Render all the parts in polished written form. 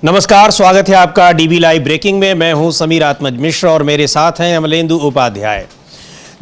नमस्कार, स्वागत है आपका डीबी लाइव ब्रेकिंग में। मैं हूं समीर आत्मज मिश्र और मेरे साथ हैं अमलेंदु उपाध्याय।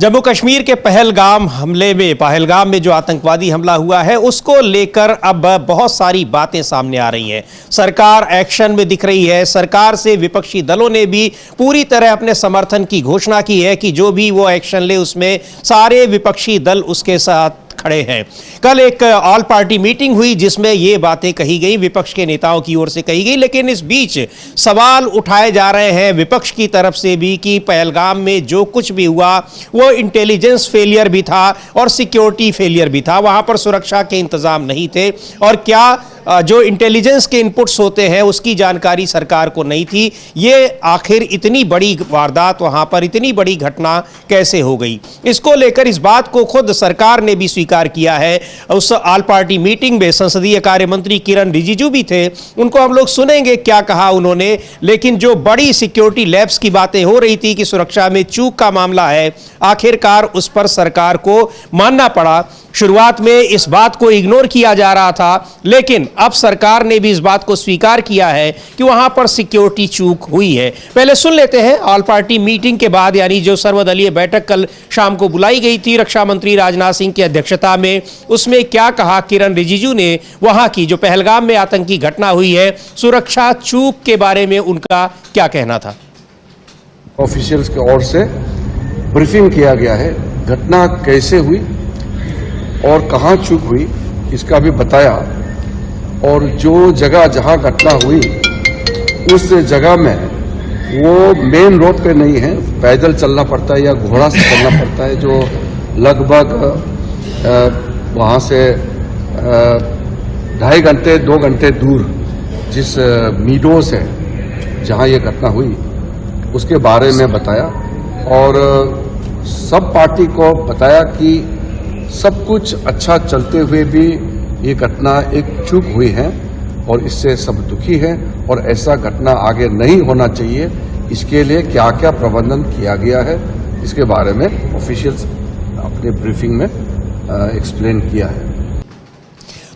जम्मू कश्मीर के पहलगाम में जो आतंकवादी हमला हुआ है उसको लेकर अब बहुत सारी बातें सामने आ रही हैं। सरकार एक्शन में दिख रही है। सरकार से विपक्षी दलों ने भी पूरी तरह अपने समर्थन की घोषणा की है कि जो भी वो एक्शन ले उसमें सारे विपक्षी दल उसके साथ खड़े हैं। कल एक ऑल पार्टी मीटिंग हुई जिसमें ये बातें कही गई, विपक्ष के नेताओं की ओर से कही गई, लेकिन इस बीच सवाल उठाए जा रहे हैं विपक्ष की तरफ से भी कि पहलगाम में जो कुछ भी हुआ वो इंटेलिजेंस फेलियर भी था और सिक्योरिटी फेलियर भी था। वहां पर सुरक्षा के इंतजाम नहीं थे और क्या जो इंटेलिजेंस के इनपुट्स होते हैं उसकी जानकारी सरकार को नहीं थी। ये आखिर इतनी बड़ी वारदात, वहां पर इतनी बड़ी घटना कैसे हो गई, इसको लेकर इस बात को खुद सरकार ने भी स्वीकार किया है। उस ऑल पार्टी मीटिंग में संसदीय कार्य मंत्री किरण रिजिजू भी थे, उनको हम लोग सुनेंगे क्या कहा उन्होंने। लेकिन जो बड़ी सिक्योरिटी लैब्स की बातें हो रही थी कि सुरक्षा में चूक का मामला है, आखिरकार उस पर सरकार को मानना पड़ा। शुरुआत में इस बात को इग्नोर किया जा रहा था, लेकिन अब सरकार ने भी इस बात को स्वीकार किया है कि वहां पर सिक्योरिटी चूक हुई है। पहले सुन लेते हैं ऑल पार्टी मीटिंग के बाद, यानी जो सर्वदलीय बैठक कल शाम को बुलाई गई थी रक्षा मंत्री राजनाथ सिंह की अध्यक्षता में, उसमें क्या कहा किरण रिजिजू ने। वहां की जो पहलगाम में आतंकी घटना हुई है, सुरक्षा चूक के बारे में उनका क्या कहना था। ऑफिशियल्स की ओर से ब्रीफिंग किया गया है, घटना कैसे हुई और कहां चूक हुई इसका भी बताया। और जो जगह जहां घटना हुई उस जगह में वो मेन रोड पे नहीं है, पैदल चलना पड़ता है या घोड़ा से चलना पड़ता है, जो लगभग वहां से 2.5 घंटे 2 घंटे दूर जिस मीडोस है जहां ये घटना हुई उसके बारे में बताया। और सब पार्टी को बताया कि सब कुछ अच्छा चलते हुए भी ये घटना एक चूक हुई है और इससे सब दुखी हैं और ऐसा घटना आगे नहीं होना चाहिए। इसके लिए क्या क्या प्रबंधन किया गया है इसके बारे में ऑफिशियल्स अपने ब्रीफिंग में एक्सप्लेन किया है।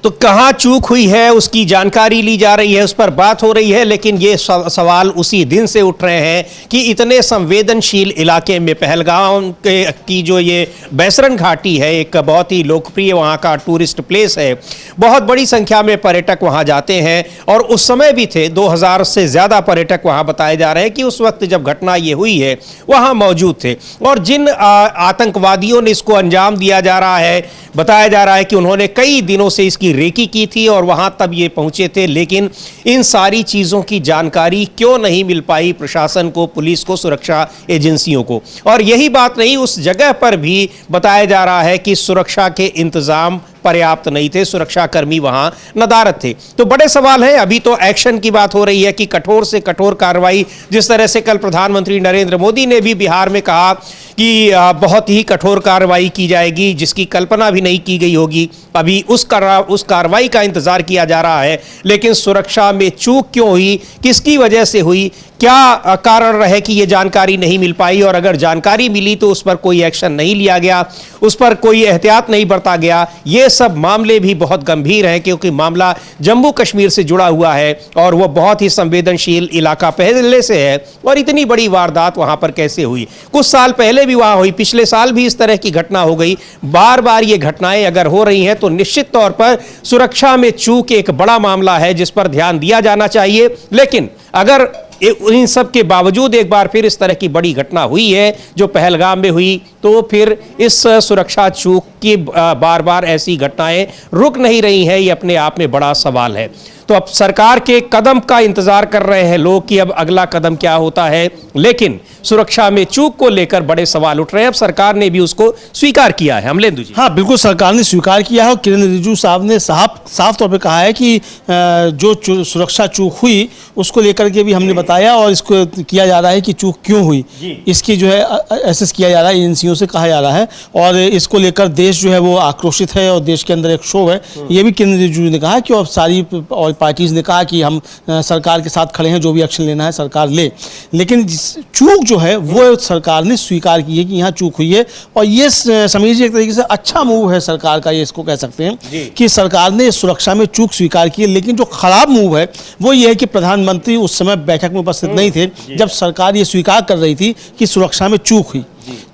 तो कहां चूक हुई है उसकी जानकारी ली जा रही है, उस पर बात हो रही है। लेकिन ये सवाल उसी दिन से उठ रहे हैं कि इतने संवेदनशील इलाके में पहलगाम की जो ये बैसरन घाटी है, एक बहुत ही लोकप्रिय वहां का टूरिस्ट प्लेस है, बहुत बड़ी संख्या में पर्यटक वहां जाते हैं और उस समय भी थे 2000 से ज़्यादा पर्यटक वहां बताए जा रहे हैं कि उस वक्त जब घटना ये हुई है वहां मौजूद थे। और जिन आतंकवादियों ने इसको अंजाम दिया जा रहा है, बताया जा रहा है कि उन्होंने कई दिनों से इसकी रेकी की थी और वहां तब ये पहुंचे थे। लेकिन इन सारी चीजों की जानकारी क्यों नहीं मिल पाई प्रशासन को, पुलिस को, सुरक्षा एजेंसियों को। और यही बात नहीं, उस जगह पर भी बताया जा रहा है कि सुरक्षा के इंतजाम पर्याप्त नहीं थे, सुरक्षाकर्मी वहां नदारद थे। तो बड़े सवाल हैं। अभी तो एक्शन की बात हो रही है कि कठोर से कठोर कार्रवाई, जिस तरह से कल प्रधानमंत्री नरेंद्र मोदी ने भी बिहार में कहा कि बहुत ही कठोर कार्रवाई की जाएगी जिसकी कल्पना भी नहीं की गई होगी। अभी उस कार्रवाई का इंतजार किया जा रहा है। लेकिन सुरक्षा में चूक क्यों हुई, किसकी वजह से हुई, क्या कारण रहे कि ये जानकारी नहीं मिल पाई, और अगर जानकारी मिली तो उस पर कोई एक्शन नहीं लिया गया, उस पर कोई एहतियात नहीं बरता गया। ये सब मामले भी बहुत गंभीर हैं क्योंकि मामला जम्मू कश्मीर से जुड़ा हुआ है और वो बहुत ही संवेदनशील इलाका पहले से है। और इतनी बड़ी वारदात वहां पर कैसे हुई, कुछ साल पहले भी वहां हुई, पिछले साल भी इस तरह की घटना हो गई। बार बार ये घटनाएं अगर हो रही हैं तो निश्चित तौर पर सुरक्षा में चूक एक बड़ा मामला है जिस पर ध्यान दिया जाना चाहिए। लेकिन अगर इन सब के बावजूद एक बार फिर इस तरह की बड़ी घटना हुई है जो पहलगाम में हुई, तो फिर इस सुरक्षा चूक की बार बार ऐसी घटनाएं रुक नहीं रही हैं, ये अपने आप में बड़ा सवाल है। तो अब सरकार के कदम का इंतजार कर रहे हैं लोग कि अब अगला कदम क्या होता है। लेकिन सुरक्षा में चूक को लेकर बड़े सवाल उठ रहे हैं। अब सरकार ने भी उसको स्वीकार किया है। अमलेंदु जी। हाँ, बिल्कुल सरकार ने स्वीकार किया है और किरण रिजिजू साहब ने साफ तौर पे कहा है कि जो सुरक्षा चूक हुई उसको लेकर के भी हमने बताया और इसको किया जा रहा है कि चूक क्यों हुई, इसकी जो है एसेस किया जा रहा है, एजेंसियों से कहा जा रहा है। और इसको लेकर देश जो है वो आक्रोशित है और देश के अंदर एक क्षोभ है। ये भी किरण रिजिजू ने कहा कि अब सारी और पार्टीज़ ने कहा कि हम सरकार के साथ खड़े हैं, जो भी एक्शन लेना है सरकार ले, लेकिन चूक जो है वो सरकार ने स्वीकार की है कि यहाँ चूक हुई है। और ये समीर जी एक तरीके से अच्छा मूव है सरकार का, ये इसको कह सकते हैं कि सरकार ने सुरक्षा में चूक स्वीकार की है। लेकिन जो खराब मूव है वो ये है कि प्रधानमंत्री उस समय बैठक में उपस्थित नहीं थे जब सरकार ये स्वीकार कर रही थी कि सुरक्षा में चूक हुई।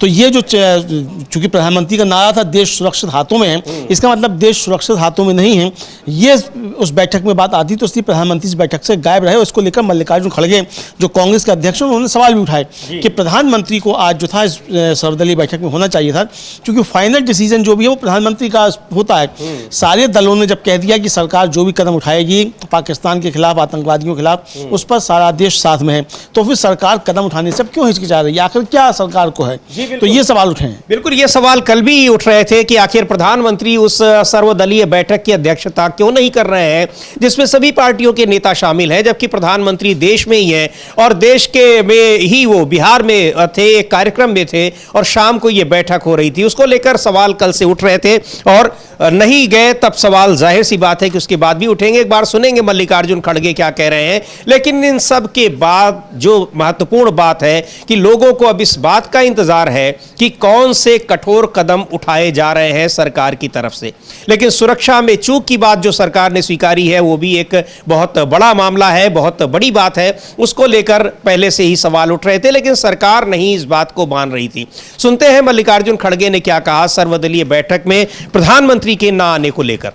तो ये जो चूंकि प्रधानमंत्री का नारा था देश सुरक्षित हाथों में है, इसका मतलब देश सुरक्षित हाथों में नहीं है। ये उस बैठक में बात आती तो इसलिए प्रधानमंत्री इस बैठक से गायब रहे। इसको लेकर मल्लिकार्जुन खड़गे जो कांग्रेस के अध्यक्ष हैं उन्होंने सवाल भी उठाए कि प्रधानमंत्री को आज जो था इस सर्वदलीय बैठक में होना चाहिए था, क्योंकि फाइनल डिसीजन जो भी है वो प्रधानमंत्री का होता है। सारे दलों ने जब कह दिया कि सरकार जो भी कदम उठाएगी पाकिस्तान के खिलाफ, आतंकवादियों के खिलाफ, उस पर सारा देश साथ में है, तो फिर सरकार कदम उठाने से क्यों हिचकिचा रही है? आखिर क्या सरकार को है? तो ये सवाल उठे हैं। बिल्कुल, ये सवाल कल भी उठ रहे थे कि आखिर प्रधानमंत्री उस सर्वदलीय बैठक की अध्यक्षता क्यों नहीं कर रहे हैं जिसमें सभी पार्टियों के नेता शामिल हैं, जबकि प्रधानमंत्री देश में ही है और देश के में ही वो बिहार में थे, एक कार्यक्रम में थे और शाम को ये बैठक हो रही थी। उसको लेकर सवाल कल से उठ रहे थे और नहीं गए तब सवाल जाहिर सी बात है कि उसके बाद भी उठेंगे। एक बार सुनेंगे मल्लिकार्जुन खड़गे क्या कह रहे हैं। लेकिन इन सब के बाद जो महत्वपूर्ण बात है कि लोगों को अब इस बात का इंतजार है कि कौन से कठोर कदम उठाए जा रहे हैं सरकार की तरफ से। लेकिन सुरक्षा में चूक की बात जो सरकार ने स्वीकारी है वो भी एक बहुत बड़ा मामला है, बहुत बड़ी बात है। उसको लेकर पहले से ही सवाल उठ रहे थे लेकिन सरकार नहीं इस बात को मान रही थी। सुनते हैं मल्लिकार्जुन खड़गे ने क्या कहा सर्वदलीय बैठक में प्रधानमंत्री के ना आने को लेकर।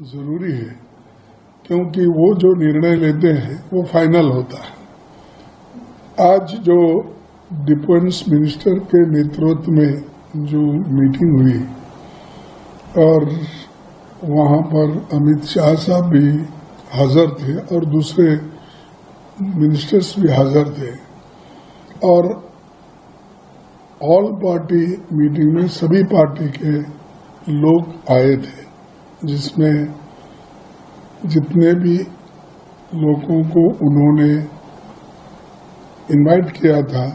जरूरी है क्योंकि वो जो निर्णय लेते हैं वो फाइनल होता है। आज जो डिफेंस मिनिस्टर के नेतृत्व में जो मीटिंग हुई और वहां पर अमित शाह साहब भी हाजिर थे और दूसरे मिनिस्टर्स भी हाजिर थे और ऑल पार्टी मीटिंग में सभी पार्टी के लोग आए थे, जिसमें जितने भी लोगों को उन्होंने इनवाइट किया था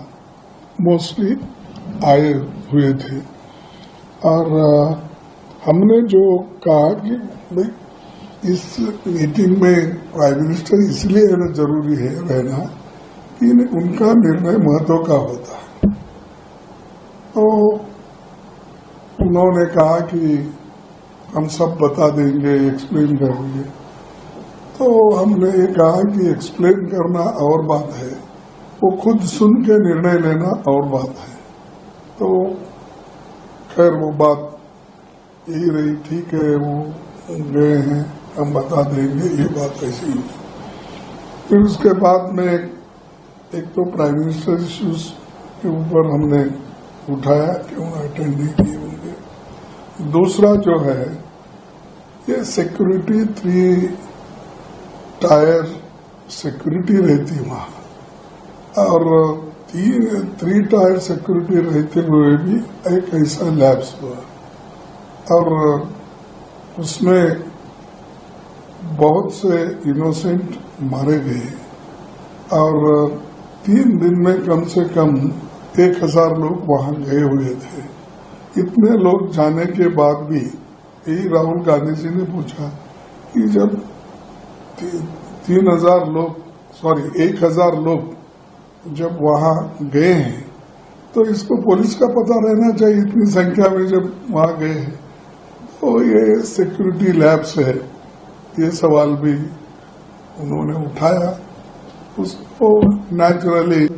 मोस्टली आए हुए थे। और हमने जो कहा कि भाई इस मीटिंग में प्राइम मिनिस्टर इसलिए जरूरी है रहना कि उनका निर्णय महत्व का होता है। तो उन्होंने कहा कि हम सब बता देंगे, एक्सप्लेन करेंगे। तो हमने ये कहा कि एक्सप्लेन करना और बात है, वो खुद सुन के निर्णय लेना और बात है। तो खैर वो बात यही रही, ठीक है वो गए हैं, हम बता देंगे, ये बात ऐसी ही। फिर उसके बाद में एक तो प्राइम मिनिस्टर इश्यूज के ऊपर हमने उठाया कि उन्हें अटेंड नहीं किए होंगे। दूसरा जो है ये सिक्योरिटी 3 टायर सिक्योरिटी रहती वहां और 3 टायर सिक्योरिटी रहते हुए भी एक ऐसा लैप्स हुआ और उसमें बहुत से इनोसेंट मारे गए और 3 दिन में कम से कम 1000 लोग वहां गए हुए थे। इतने लोग जाने के बाद भी यही राहुल गांधी जी ने पूछा कि जब 1000 लोग जब वहां गए हैं तो इसको पुलिस का पता रहना चाहिए, इतनी संख्या में जब वहां गए हैं। तो ये सिक्योरिटी लैब्स है, ये सवाल भी उन्होंने उठाया। उसको नेचुरली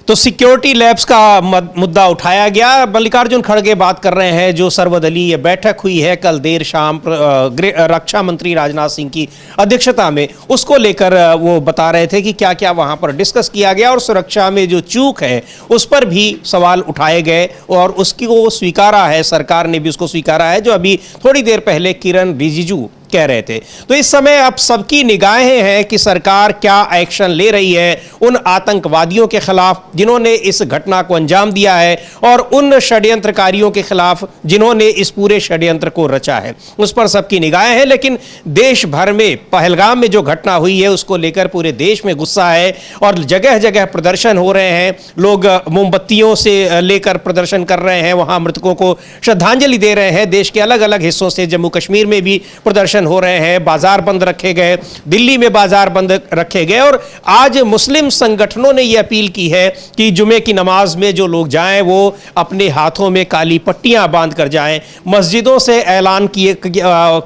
तो सिक्योरिटी लैब्स का मुद्दा उठाया गया। मल्लिकार्जुन खड़गे बात कर रहे हैं जो सर्वदलीय बैठक हुई है कल देर शाम रक्षा मंत्री राजनाथ सिंह की अध्यक्षता में, उसको लेकर वो बता रहे थे कि क्या क्या वहां पर डिस्कस किया गया और सुरक्षा में जो चूक है उस पर भी सवाल उठाए गए और उसकी वो स्वीकारा है, सरकार ने भी उसको स्वीकारा है, जो अभी थोड़ी देर पहले किरण रिजिजू कह रहे थे। तो इस समय अब सबकी निगाहें हैं कि सरकार क्या एक्शन ले रही है उन आतंकवादियों के खिलाफ जिन्होंने इस घटना को अंजाम दिया है और उन षड्यंत्रकारियों के खिलाफ जिन्होंने इस पूरे षड्यंत्र को रचा है, उस पर सबकी निगाहें हैं। लेकिन देश भर में पहलगाम में जो घटना हुई है उसको लेकर पूरे देश में गुस्सा है और जगह जगह प्रदर्शन हो रहे हैं। लोग मोमबत्तियों से लेकर प्रदर्शन कर रहे हैं, वहां मृतकों को श्रद्धांजलि दे रहे हैं। देश के अलग अलग हिस्सों से, जम्मू कश्मीर में भी प्रदर्शन प्रदर्शन हो रहे हैं, बाजार बंद रखे गए, दिल्ली में बाजार बंद रखे गए, और आज मुस्लिम संगठनों ने यह अपील की है कि जुमे की नमाज में जो लोग जाएं वो अपने हाथों में काली पट्टियां बांध कर जाएं। मस्जिदों से ऐलान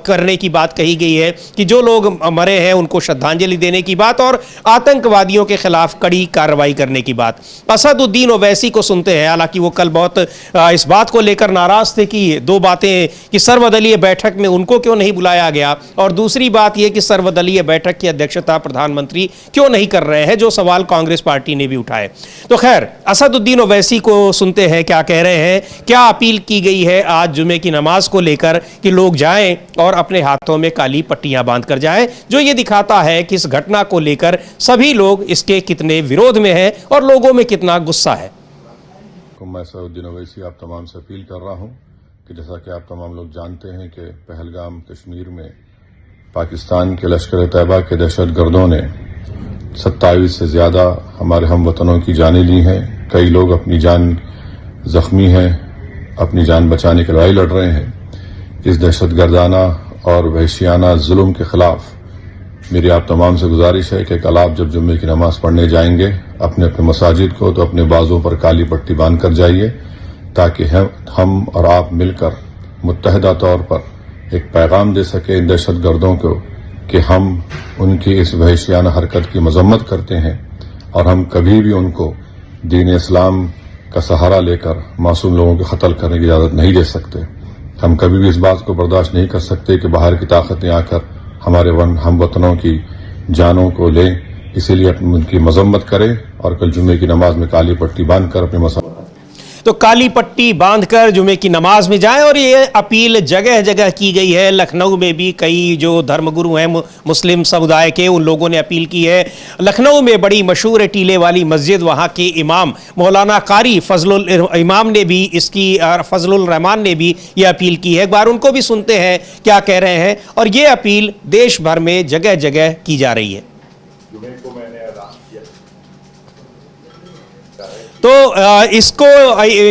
करने की बात कही गई है कि जो लोग मरे हैं उनको श्रद्धांजलि देने की बात, और आतंकवादियों के खिलाफ कड़ी कार्रवाई करने की बात। असदुद्दीन ओवैसी को सुनते हैं, हालांकि वो कल बहुत इस बात को लेकर नाराज थे कि दो बातें कि सर्वदलीय बैठक में उनको क्यों नहीं बुलाया गया, और दूसरी बात यह कि सर्वदलीय बैठक की अध्यक्षता प्रधानमंत्री क्यों नहीं कर रहे हैं, जो सवाल कांग्रेस पार्टी ने भी उठाए। तो खैर, असदुद्दीन ओवैसी को सुनते हैं क्या कह रहे हैं, क्या अपील की गई है आज जुमे की नमाज को लेकर कि लोग जाएं और अपने हाथों में काली पट्टियां बांध कर जाएं, जो ये दिखाता है कि इस घटना को लेकर सभी लोग इसके कितने विरोध में हैं और लोगों में कितना गुस्सा है। मैं असदुद्दीन ओवैसी आप तमाम से अपील कर रहा हूं कि जैसा कि आप तमाम लोग जानते हैं कि पहलगाम कश्मीर में पाकिस्तान के लश्कर तैयबा के दहशतगर्दों ने 27 से ज़्यादा हमारे हमवतनों की जानें ली हैं। कई लोग अपनी जान जख्मी हैं, अपनी जान बचाने की लड़ाई लड़ रहे हैं। इस दहशतगर्दाना और वहशियाना जुल्म के खिलाफ मेरी आप तमाम से गुजारिश है कि कल आप जब जुम्मे की नमाज पढ़ने जाएंगे अपने अपने मसाजिद को तो अपने बाजों पर काली पट्टी बांध कर जाइए, ताकि हम और आप मिलकर मुत्तहिदा तौर पर एक पैगाम दे सके इन दहशतगर्दों को कि हम उनकी इस वहशियाना हरकत की मजम्मत करते हैं और हम कभी भी उनको दीन इस्लाम का सहारा लेकर मासूम लोगों को कत्ल करने की इजाज़त नहीं दे सकते। हम कभी भी इस बात को बर्दाश्त नहीं कर सकते कि बाहर की ताकतें आकर हमारे हमवतनों की जानों को लें। इसीलिए उनकी मजम्मत करें और कल जुमे की नमाज में काली पट्टी बांधकर अपने मसा तो काली पट्टी बांधकर जुमे की नमाज में जाएं, और ये अपील जगह जगह की गई है। लखनऊ में भी कई जो धर्मगुरु हैं मुस्लिम समुदाय के, उन लोगों ने अपील की है। लखनऊ में बड़ी मशहूर है टीले वाली मस्जिद, वहाँ के इमाम मौलाना कारी फजलुल इमाम ने भी फजलुल रहमान ने भी ये अपील की है। एक बार उनको भी सुनते हैं क्या कह रहे हैं, और ये अपील देश भर में जगह जगह की जा रही है। तो इसको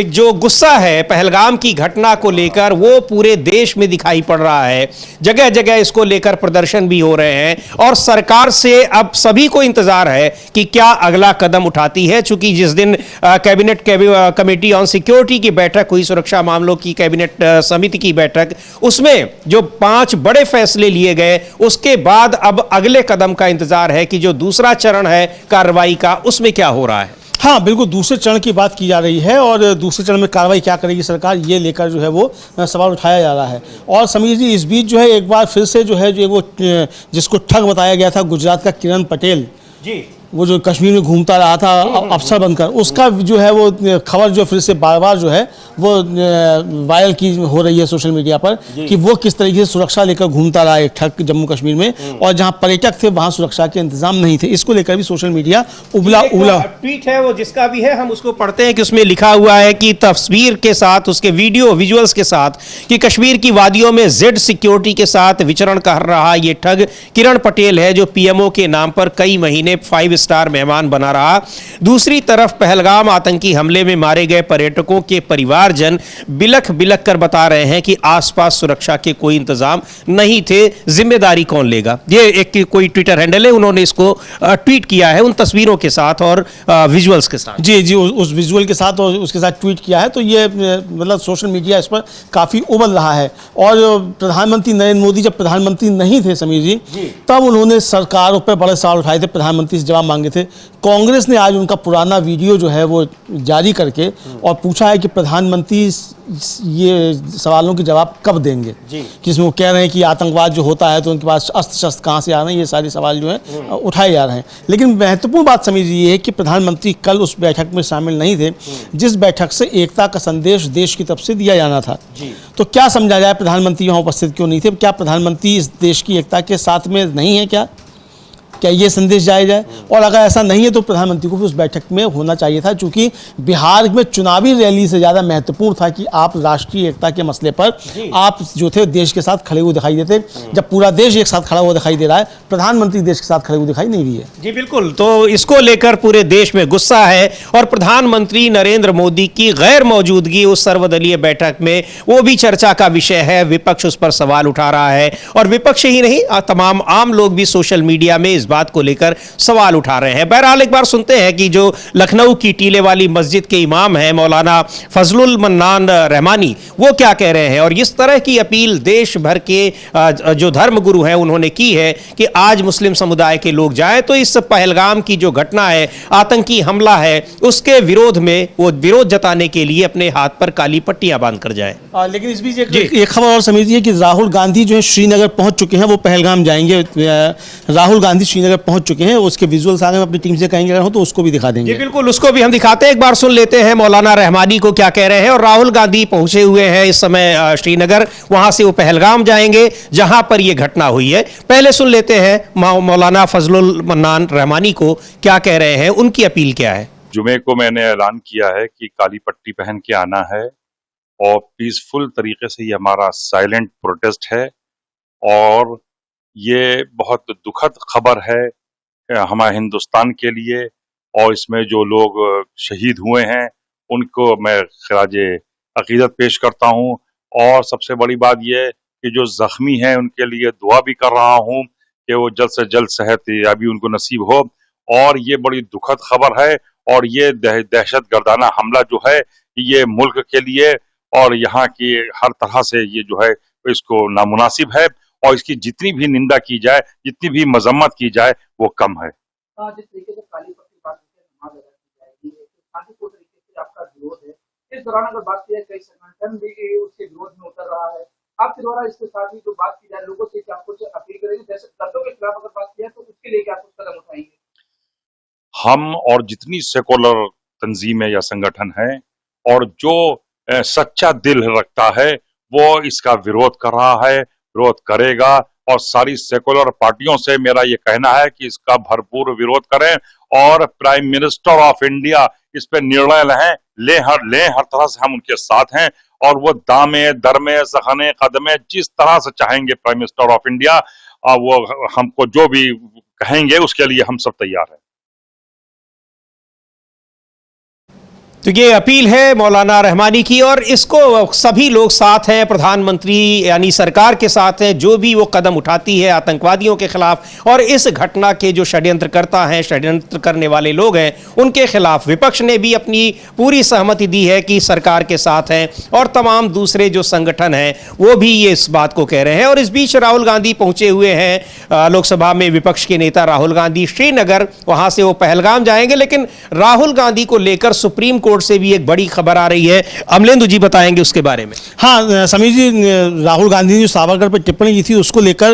जो गुस्सा है पहलगाम की घटना को लेकर वो पूरे देश में दिखाई पड़ रहा है। जगह जगह इसको लेकर प्रदर्शन भी हो रहे हैं, और सरकार से अब सभी को इंतजार है कि क्या अगला कदम उठाती है। चूंकि जिस दिन कैबिनेट कमेटी ऑन सिक्योरिटी की बैठक हुई, सुरक्षा मामलों की कैबिनेट समिति की बैठक, उसमें जो 5 बड़े फैसले लिए गए, उसके बाद अब अगले कदम का इंतजार है कि जो दूसरा चरण है कार्रवाई का, उसमें क्या हो रहा है। हाँ, बिल्कुल दूसरे चरण की बात की जा रही है, और दूसरे चरण में कार्रवाई क्या करेगी सरकार, ये लेकर जो है वो सवाल उठाया जा रहा है। और समीर जी, इस बीच जो है एक बार फिर से जो है जो वो जिसको ठग बताया गया था गुजरात का किरण पटेल जी, वो जो कश्मीर में घूमता रहा था अफसर बनकर, उसका जो है वो खबर जो फिर से बार बार जो है वो वायरल की हो रही है सोशल मीडिया पर कि वो किस तरीके से सुरक्षा लेकर घूमता रहा एक ठग जम्मू कश्मीर में, और जहां पर्यटक थे वहां सुरक्षा के इंतजाम नहीं थे। इसको लेकर भी सोशल मीडिया उबला ट्वीट है वो जिसका भी है, हम उसको पढ़ते हैं कि उसमें लिखा हुआ है कि तस्वीर के साथ उसके वीडियो विजुअल्स के साथ कि कश्मीर की वादियों में जेड सिक्योरिटी के साथ विचरण कर रहा ये ठग किरण पटेल है, जो पीएमओ के नाम पर कई महीने 5 स्टार मेहमान बना रहा। दूसरी तरफ पहलगाम आतंकी हमले में मारे गए पर्यटकों के परिवारजन बिलख बिलख कर बता रहे हैं कि आसपास सुरक्षा के कोई इंतजाम नहीं थे, जिम्मेदारी कौन लेगा। ये एक कोई ट्विटर हैंडल है, उन्होंने इसको ट्वीट किया है उन तस्वीरों के साथ और विजुअल्स के साथ। जी, उस विजुअल के साथ और उसके साथ ट्वीट किया है। तो ये मतलब सोशल मीडिया इस पर काफी उबल रहा है। और प्रधानमंत्री नरेंद्र मोदी जब प्रधानमंत्री नहीं थे समीर जी, तब उन्होंने सरकारों पर बड़े सवाल उठाए थे, प्रधानमंत्री से जवाब मांगे थे। कांग्रेस ने आज उनका पुराना वीडियो जो है वो जारी करके और पूछा है कि प्रधानमंत्री ये सवालों के जवाब कब देंगे, जिसमें वो कह रहे हैं कि आतंकवाद जो होता है तो उनके पास अस्त्र शस्त्र कहाँ से आ रहे हैं, ये सारे सवाल जो है उठाए जा रहे हैं। लेकिन महत्वपूर्ण बात समझ ये है कि प्रधानमंत्री कल उस बैठक में शामिल नहीं थे, जिस बैठक से एकता का संदेश देश की तरफ से दिया जाना था। तो क्या समझा जाए, प्रधानमंत्री वहाँ उपस्थित क्यों नहीं थे? क्या प्रधानमंत्री इस देश की एकता के साथ में नहीं है क्या? क्या ये संदेश जाया जाए? और अगर ऐसा नहीं है तो प्रधानमंत्री को भी उस बैठक में होना चाहिए था, क्योंकि बिहार में चुनावी रैली से ज़्यादा महत्वपूर्ण था कि आप राष्ट्रीय एकता के मसले पर आप जो थे देश के साथ खड़े हुए दिखाई देते। जब पूरा देश एक साथ खड़ा हुआ दिखाई दे रहा है, प्रधानमंत्री देश के साथ खड़े हुए दिखाई नहीं दिए। जी बिल्कुल, तो इसको लेकर पूरे देश में गुस्सा है और प्रधानमंत्री नरेंद्र मोदी की गैर मौजूदगी उस सर्वदलीय बैठक में वो भी चर्चा का विषय है। विपक्ष उस पर सवाल उठा रहा है और विपक्ष ही नहीं, तमाम आम लोग भी सोशल मीडिया में इस बात को लेकर सवाल उठा रहे हैं। बहरहाल एक बार सुनते हैं कि जो लखनऊ की टीले वाली मस्जिद के इमाम हैं मौलाना फजलुल मन्नान रहमानी, वो क्या कह रहे हैं और इस तरह की अपील देश भर के जो धर्मगुरु हैं उन्होंने की है कि आज मुस्लिम समुदाय के लोग जाएं तो इस पहलगाम की जो घटना है, आतंकी हमला है, उसके विरोध में वो विरोध जताने के लिए अपने हाथ पर काली पट्टियां बांध कर जाएं। लेकिन इस बीच एक खबर और समझिए कि राहुल गांधी जो है श्रीनगर पहुंच चुके हैं, वो पहलगाम जाएंगे। राहुल गांधी श्रीनगर पहुंच चुके हैं, उसके विजुअल्स आगे अपनी टीम से कहेंगे अगर हो तो उसको भी दिखा देंगे। जी बिल्कुल, उसको भी हम दिखाते हैं। एक बार सुन लेते हैं मौलाना रहमानी को क्या कह रहे हैं। और राहुल गांधी पहुंचे हुए हैं इस समय श्रीनगर, वहां से वो पहलगाम जाएंगे जहां पर यह घटना हुई है। पहले सुन लेते हैं मौलाना फजलुल मन्नान रहमानी को क्या कह रहे हैं, उनकी अपील क्या है। जुमे को मैंने ऐलान किया है कि काली पट्टी पहन के आना है और पीसफुल तरीके से ये हमारा साइलेंट प्रोटेस्ट है और ये बहुत दुखद खबर है हमारे हिंदुस्तान के लिए। और इसमें जो लोग शहीद हुए हैं उनको मैं खिराजे अकीदत पेश करता हूं और सबसे बड़ी बात यह कि जो जख्मी हैं उनके लिए दुआ भी कर रहा हूं कि वो जल्द से जल्द सेहत याबी उनको नसीब हो। और ये बड़ी दुखद खबर है और ये दहशत गर्दाना हमला जो है ये मुल्क के लिए और यहाँ की हर तरह से ये जो है इसको नामुनासिब है और इसकी जितनी भी निंदा की जाए, जितनी भी मजम्मत की जाए वो कम है। जिस तरीके से काली पट्टी बात जाएगी, शांतिपूर्ण तरीके से आपका विरोध है, इस दौरान अगर बात की जाए कई संगठन भी उसके विरोध में उतर रहा है, आपके द्वारा इसके साथ ही जो बात की जाए लोगों से क्या कुछ अपील करेंगे? दहशतगर्दों के खिलाफ अगर बात की जाए तो उसके लिए क्या कुछ कदम उठाएंगे? हम और जितनी सेकुलर तंजीमें या संगठन हैं और जो सच्चा दिल रखता है वो इसका विरोध कर रहा है, विरोध करेगा और सारी सेकुलर पार्टियों से मेरा ये कहना है कि इसका भरपूर विरोध करें और प्राइम मिनिस्टर ऑफ इंडिया इस पे निर्णय लें हर तरह से हम उनके साथ हैं और वो दामे दरमे सखने कदमे जिस तरह से चाहेंगे प्राइम मिनिस्टर ऑफ इंडिया वो हमको जो भी कहेंगे उसके लिए हम सब तैयार हैं। तो ये अपील है मौलाना रहमानी की और इसको सभी लोग साथ हैं, प्रधानमंत्री यानी सरकार के साथ हैं जो भी वो कदम उठाती है आतंकवादियों के खिलाफ और इस घटना के जो षड्यंत्रकर्ता हैं, षड्यंत्र करने वाले लोग हैं, उनके खिलाफ विपक्ष ने भी अपनी पूरी सहमति दी है कि सरकार के साथ हैं और तमाम दूसरे जो संगठन हैं वो भी ये इस बात को कह रहे हैं। और इस बीच राहुल गांधी पहुंचे हुए हैं लोकसभा में, विपक्ष के नेता राहुल गांधी श्रीनगर, वहां से वो पहलगाम जाएंगे। लेकिन राहुल गांधी को लेकर सुप्रीम कोर्ट से भी एक बड़ी खबर आ रही है, अमलेंदु जी बताएंगे उसके बारे में। हाँ समीर जी, राहुल गांधी ने जो सावरकर पर टिप्पणी की थी उसको लेकर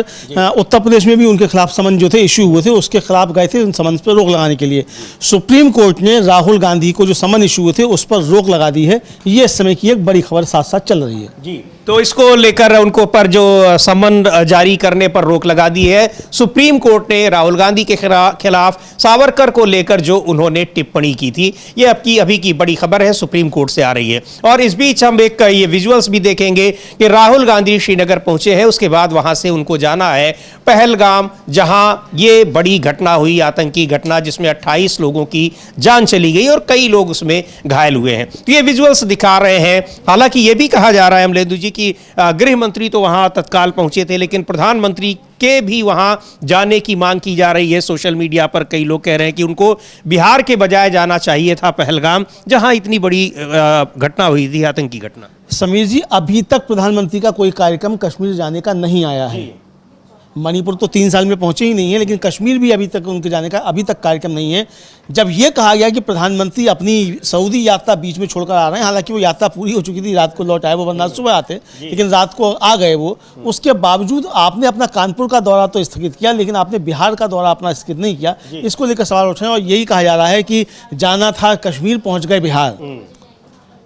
उत्तर प्रदेश में भी उनके खिलाफ समन जो थे इश्यू हुए थे, उसके खिलाफ गए थे उन समन पर रोक लगाने के लिए। सुप्रीम कोर्ट ने राहुल गांधी को जो समन इश्यू हुए थे उस पर रोक लगा दी है। ये इस समय की एक बड़ी खबर साथ साथ चल रही है जी। तो इसको लेकर उनको पर जो समन जारी करने पर रोक लगा दी है। सुप्रीम कोर्ट ने राहुल गांधी के खिलाफ सावरकर को लेकर जो उन्होंने टिप्पणी की थी, ये अभी की बड़ी खबर है, सुप्रीम कोर्ट से आ रही है। और इस बीच हम एक ये विजुअल्स भी देखेंगे कि राहुल गांधी श्रीनगर पहुंचे हैं, उसके बाद वहां से उनको जाना है पहलगाम, जहां ये बड़ी घटना हुई, आतंकी घटना जिसमें 28 लोगों की जान चली गई और कई लोग उसमें घायल हुए हैं। तो ये विजुअल्स दिखा रहे हैं। हालांकि ये भी कहा जा रहा है अमलेंदु जी कि गृह मंत्री तो वहां तत्काल पहुंचे थे, लेकिन प्रधानमंत्री के भी वहां जाने की मांग की जा रही है। सोशल मीडिया पर कई लोग कह रहे हैं कि उनको बिहार के बजाय जाना चाहिए था पहलगाम, जहां इतनी बड़ी घटना हुई थी, आतंकी घटना। समीर जी, अभी तक प्रधानमंत्री का कोई कार्यक्रम कश्मीर जाने का नहीं आया है। मणिपुर तो 3 साल में पहुंचे ही नहीं है, लेकिन कश्मीर भी अभी तक उनके जाने का अभी तक कार्यक्रम नहीं है। जब ये कहा गया कि प्रधानमंत्री अपनी सऊदी यात्रा बीच में छोड़कर आ रहे हैं, हालांकि वो यात्रा पूरी हो चुकी थी, रात को लौट आए, वो वरना सुबह आते, लेकिन रात को आ गए वो। उसके बावजूद आपने अपना कानपुर का दौरा तो स्थगित किया, लेकिन आपने बिहार का दौरा अपना स्थगित नहीं किया। इसको लेकर सवाल उठ रहे हैं और यही कहा जा रहा है कि जाना था कश्मीर, पहुँच गए बिहार।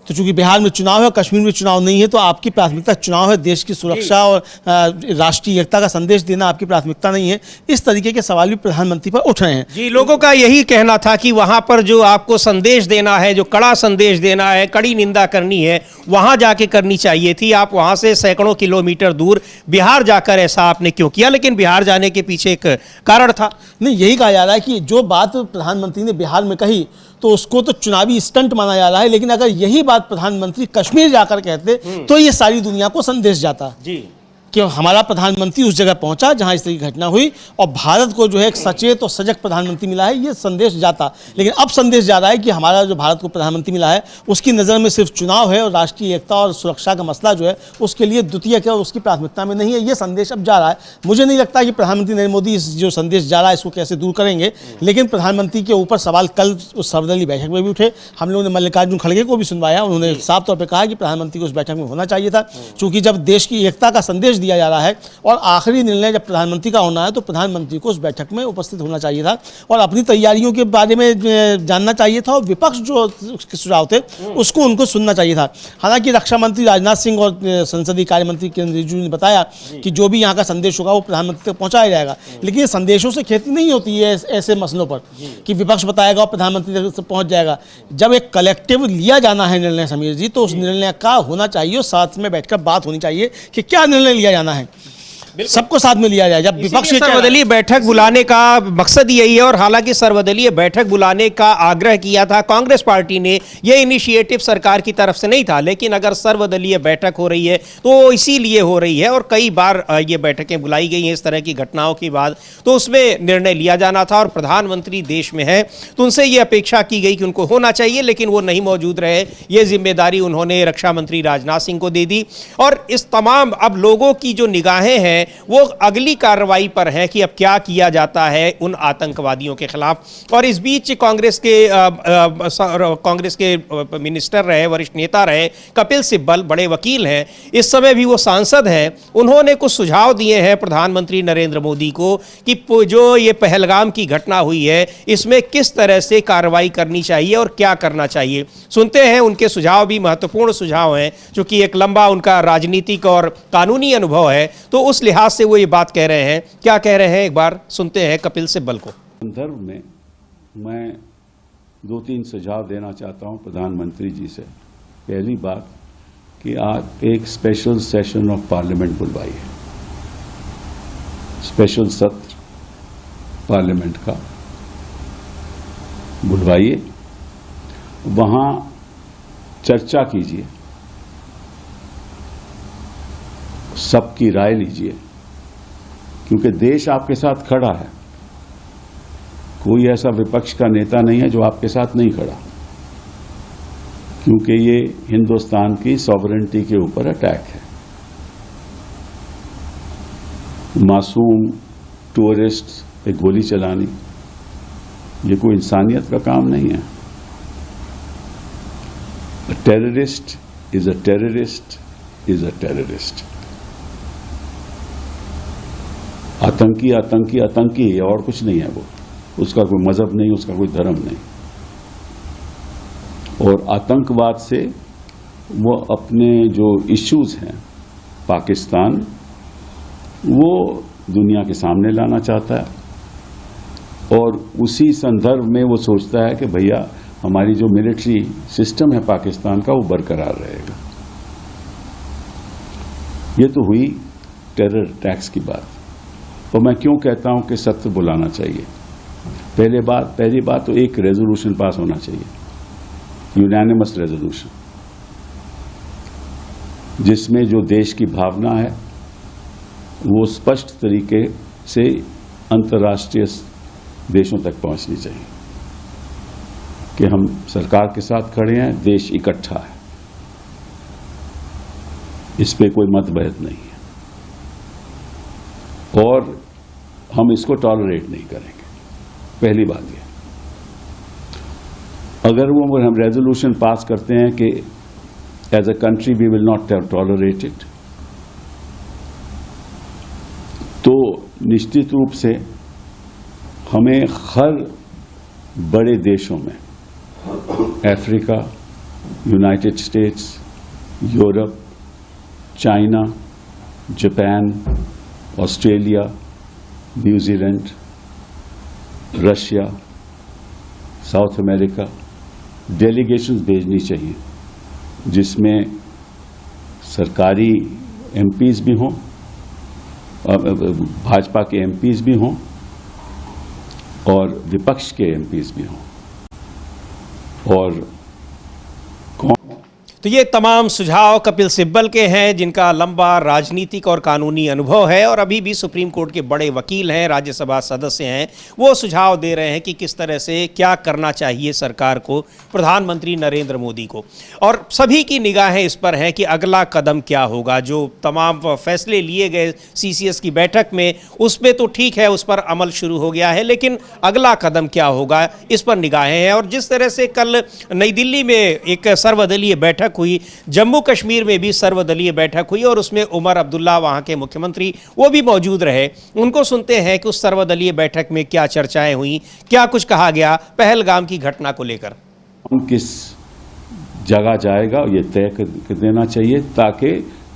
तो चूंकि बिहार में चुनाव है, कश्मीर में चुनाव नहीं है, तो आपकी प्राथमिकता चुनाव है, देश की सुरक्षा और राष्ट्रीय एकता का संदेश देना आपकी प्राथमिकता नहीं है। इस तरीके के सवाल भी प्रधानमंत्री पर उठ रहे हैं। जी, लोगों का यही कहना था कि वहां पर जो आपको संदेश देना है, जो कड़ा संदेश देना है, कड़ी निंदा करनी है, वहां जाके करनी चाहिए थी। आप वहां से सैकड़ों किलोमीटर दूर बिहार जाकर ऐसा आपने क्यों किया? लेकिन बिहार जाने के पीछे एक कारण था। नहीं, यही कहा जा रहा है कि जो बात प्रधानमंत्री ने बिहार में कही तो उसको तो चुनावी स्टंट माना जा रहा है, लेकिन अगर यही बात प्रधानमंत्री कश्मीर जाकर कहते तो ये सारी दुनिया को संदेश जाता जी कि हमारा प्रधानमंत्री उस जगह पहुंचा जहां इस तरह की घटना हुई और भारत को जो है एक सचेत और सजग प्रधानमंत्री मिला है, ये संदेश जाता। लेकिन अब संदेश जा रहा है कि हमारा जो भारत को प्रधानमंत्री मिला है उसकी नज़र में सिर्फ चुनाव है और राष्ट्रीय एकता और सुरक्षा का मसला जो है उसके लिए द्वितीयक है और उसकी प्राथमिकता में नहीं है। ये संदेश अब जा रहा है। मुझे नहीं लगता कि प्रधानमंत्री नरेंद्र मोदी इस जो संदेश जा रहा है इसको कैसे दूर करेंगे, लेकिन प्रधानमंत्री के ऊपर सवाल कल उस सर्वदलीय बैठक में भी उठे। हम लोगों ने मल्लिकार्जुन खड़गे को भी सुनवाया, उन्होंने साफ तौर पर कहा कि प्रधानमंत्री को उस बैठक में होना चाहिए था, चूँकि जब देश की एकता का संदेश दिया जा रहा है और आखिरी निर्णय जब प्रधानमंत्री का होना है तो प्रधानमंत्री को उस बैठक में उपस्थित होना चाहिए था और अपनी तैयारियों के बारे में जानना चाहिए था और विपक्ष जो उसके सुझाव थे उसको उनको सुनना चाहिए था। हालांकि रक्षा मंत्री राजनाथ सिंह और संसदीय कार्य मंत्री किरण रिजिजू ने बताया कि जो भी यहाँ का संदेश होगा वो प्रधानमंत्री तक पहुँचाया जाएगा, लेकिन ये संदेशों से खेती नहीं होती है ऐसे मसलों पर कि विपक्ष बताएगा और प्रधानमंत्री तक पहुँच जाएगा। जब एक कलेक्टिव लिया जाना है निर्णय समीर जी, तो उस निर्णय का होना चाहिए और साथ में बैठकर बात होनी चाहिए कि क्या निर्णय लिया जाना है, सबको साथ में लिया जाए। जब विपक्ष सर्वदलीय बैठक बुलाने का मकसद यही है और हालांकि सर्वदलीय बैठक बुलाने का आग्रह किया था कांग्रेस पार्टी ने, यह इनिशिएटिव सरकार की तरफ से नहीं था, लेकिन अगर सर्वदलीय बैठक हो रही है तो इसीलिए हो रही है और कई बार ये बैठकें बुलाई गई हैं इस तरह की घटनाओं के बाद, तो उसमें निर्णय लिया जाना था और प्रधानमंत्री देश में है तो उनसे ये अपेक्षा की गई कि उनको होना चाहिए, लेकिन वो नहीं मौजूद रहे। ये जिम्मेदारी उन्होंने रक्षा मंत्री राजनाथ सिंह को दे दी और इस तमाम अब लोगों की जो निगाहें हैं वो अगली कार्रवाई पर है कि अब क्या किया जाता है उन आतंकवादियों के खिलाफ। और इस बीच कांग्रेस के मिनिस्टर रहे, वरिष्ठ नेता रहे कपिल सिब्बल, बड़े वकील हैं, इस समय भी वो सांसद हैं, उन्होंने कुछ सुझाव दिए हैं प्रधानमंत्री नरेंद्र मोदी को कि जो ये पहलगाम की घटना हुई है इसमें किस तरह से कार्रवाई करनी चाहिए और क्या करना चाहिए। सुनते हैं उनके सुझाव, भी महत्वपूर्ण सुझाव हैं, क्योंकि एक लंबा उनका राजनीतिक और कानूनी अनुभव है, तो उस लिहाज से वो ये बात कह रहे हैं। क्या कह रहे हैं, एक बार सुनते हैं कपिल सिब्बल को। संदर्भ में मैं 2-3 सुझाव देना चाहता हूं प्रधानमंत्री जी से। पहली बात कि आप एक स्पेशल सेशन ऑफ पार्लियामेंट बुलवाइए, स्पेशल सत्र पार्लियामेंट का बुलवाइए, वहां चर्चा कीजिए, सबकी राय लीजिए, क्योंकि देश आपके साथ खड़ा है। कोई ऐसा विपक्ष का नेता नहीं है जो आपके साथ नहीं खड़ा, क्योंकि ये हिंदुस्तान की सॉवरेनिटी के ऊपर अटैक है। मासूम टूरिस्ट पे गोली चलानी ये कोई इंसानियत का काम नहीं है। Terrorist is a terrorist is a terrorist. आतंकी आतंकी आतंकी है और कुछ नहीं है। वो उसका कोई मजहब नहीं, उसका कोई धर्म नहीं। और आतंकवाद से वो अपने जो इश्यूज हैं पाकिस्तान, वो दुनिया के सामने लाना चाहता है और उसी संदर्भ में वो सोचता है कि भैया हमारी जो मिलिट्री सिस्टम है पाकिस्तान का वो बरकरार रहेगा। ये तो हुई टेरर अटैक्स की बात। तो मैं क्यों कहता हूं कि सत्र बुलाना चाहिए। पहली बात तो एक रेजोल्यूशन पास होना चाहिए, यूनानिमस रेजोल्यूशन, जिसमें जो देश की भावना है वो स्पष्ट तरीके से अंतर्राष्ट्रीय देशों तक पहुंचनी चाहिए कि हम सरकार के साथ खड़े हैं, देश इकट्ठा है, इस पे कोई मतभेद नहीं है और हम इसको टॉलरेट नहीं करेंगे। पहली बात ये, अगर वो हम रेजोल्यूशन पास करते हैं कि as a country we will not tolerate it, तो निश्चित रूप से हमें हर बड़े देशों में, Africa, United States, Europe, China, Japan, Australia, New Zealand, Russia, South America delegations भेजनी चाहिए, जिसमें सरकारी एमपीज भी हों, भाजपा के एमपीज भी हों और विपक्ष के एमपीज भी हों। और तो ये तमाम सुझाव कपिल सिब्बल के हैं, जिनका लंबा राजनीतिक और कानूनी अनुभव है और अभी भी सुप्रीम कोर्ट के बड़े वकील हैं, राज्यसभा सदस्य हैं। वो सुझाव दे रहे हैं कि किस तरह से क्या करना चाहिए सरकार को, प्रधानमंत्री नरेंद्र मोदी को। और सभी की निगाहें इस पर हैं कि अगला कदम क्या होगा। जो तमाम फैसले लिए गए सीसीएस की बैठक में, उसमें तो ठीक है, उस पर अमल शुरू हो गया है, लेकिन अगला कदम क्या होगा, इस पर निगाहें हैं। और जिस तरह से कल नई दिल्ली में एक सर्वदलीय बैठक हुई, जम्मू कश्मीर में भी सर्वदलीय बैठक हुई और उसमें उमर अब्दुल्ला, वहां के मुख्यमंत्री, वो भी मौजूद रहे। उनको सुनते हैं कि उस सर्वदलीय बैठक में क्या चर्चाएं हुई, क्या कुछ कहा गया पहलगाम की घटना को लेकर। किस जगह जाएगा ये तय कर देना चाहिए, ताकि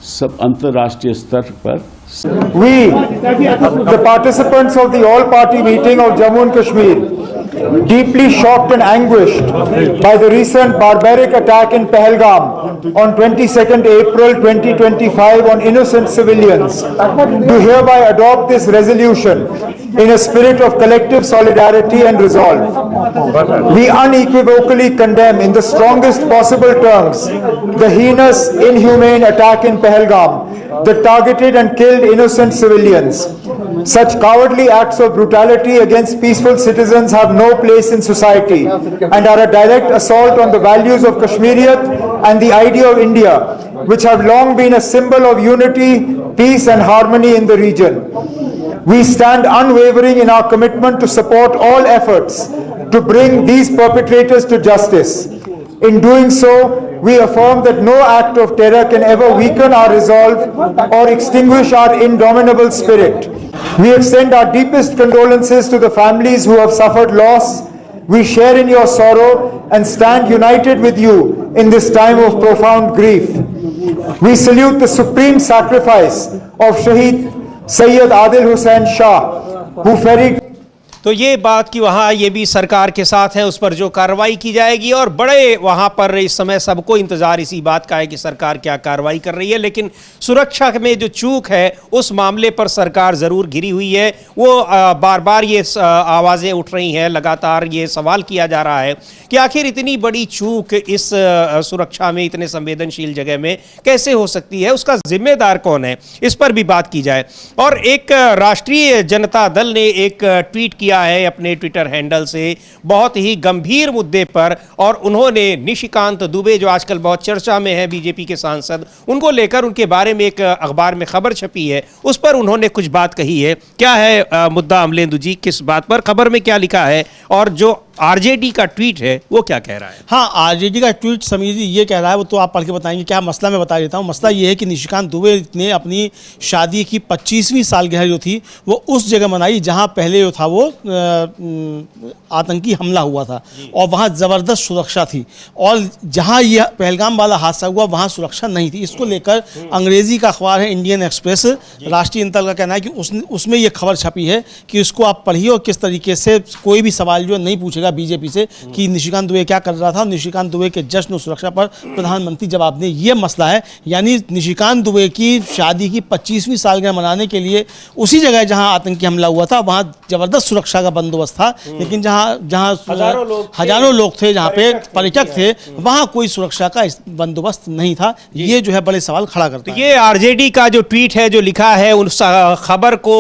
सब अंतर्राष्ट्रीय स्तर पर We, the participants of the all-party meeting of Jammu and Kashmir, deeply shocked and anguished by the recent barbaric attack in Pahalgam on 22nd April 2025 on innocent civilians, do hereby adopt this resolution in a spirit of collective solidarity and resolve. We unequivocally condemn in the strongest possible terms the heinous, inhumane attack in Pahalgam that targeted and killed innocent civilians. Such cowardly acts of brutality against peaceful citizens have no place in society and are a direct assault on the values of Kashmiriyat and the idea of India, which have long been a symbol of unity, peace and harmony in the region. We stand unwavering in our commitment to support all efforts to bring these perpetrators to justice. In doing so, we affirm that no act of terror can ever weaken our resolve or extinguish our indomitable spirit. We extend our deepest condolences to the families who have suffered loss. We share in your sorrow and stand united with you in this time of profound grief. We salute the supreme sacrifice of Shaheed Sayyid Adil Hussain Shah, who ferried तो ये बात कि वहाँ ये भी सरकार के साथ है, उस पर जो कार्रवाई की जाएगी। और बड़े वहाँ पर इस समय सबको इंतज़ार इसी बात का है कि सरकार क्या कार्रवाई कर रही है। लेकिन सुरक्षा में जो चूक है, उस मामले पर सरकार ज़रूर घिरी हुई है। वो बार बार ये आवाज़ें उठ रही हैं, लगातार ये सवाल किया जा रहा है कि आखिर इतनी बड़ी चूक इस सुरक्षा में, इतने संवेदनशील जगह में कैसे हो सकती है, उसका जिम्मेदार कौन है, इस पर भी बात की जाए। और एक राष्ट्रीय जनता दल ने एक ट्वीट किया है अपने ट्विटर हैंडल से, बहुत ही गंभीर मुद्दे पर। और उन्होंने निशिकांत दुबे, जो आजकल बहुत चर्चा में है, बीजेपी के सांसद, उनको लेकर उनके बारे में एक अखबार में खबर छपी है, उस पर उन्होंने कुछ बात कही है। क्या है मुद्दा अमलेंदु जी, किस बात पर, खबर में क्या लिखा है और जो आरजेडी का ट्वीट है वो क्या कह रहा है? हाँ, आरजेडी का ट्वीट समीर जी ये कह रहा है, वो तो आप पढ़ के बताएंगे। क्या मसला मैं बता देता हूँ। मसला ये है कि निशिकांत दुबे ने अपनी शादी की 25वीं सालगिरह जो थी वो उस जगह मनाई जहाँ पहले जो था वो आतंकी हमला हुआ था और वहाँ ज़बरदस्त सुरक्षा थी। और जहाँ ये पहलगाम वाला हादसा हुआ वहाँ सुरक्षा नहीं थी। इसको लेकर अंग्रेज़ी का अखबार है इंडियन एक्सप्रेस, राष्ट्रीय जनता दल का कहना है कि उसमें ये खबर छपी है कि उसको आप पढ़िए और किस तरीके से कोई भी सवाल जो नहीं पूछेगा बीजेपी से कि निशिकांत दुबे क्या कर रहा था। निशिकांत दुबे के जश्न और सुरक्षा पर प्रधानमंत्री जवाब दें, ये मसला है। यानी निशिकांत दुबे की शादी की 25वीं सालगिरह मनाने के लिए उसी जगह जहां आतंकी हमला हुआ था वहां जबरदस्त सुरक्षा का बंदोबस्त था, लेकिन जहां हजारों लोग थे, जहां पे पर्यटक थे, वहां कोई सुरक्षा का बंदोबस्त नहीं था। ये जो है बड़े सवाल खड़ा करता है। ये आरजेडी का जो ट्वीट है, जो लिखा है, उस खबर को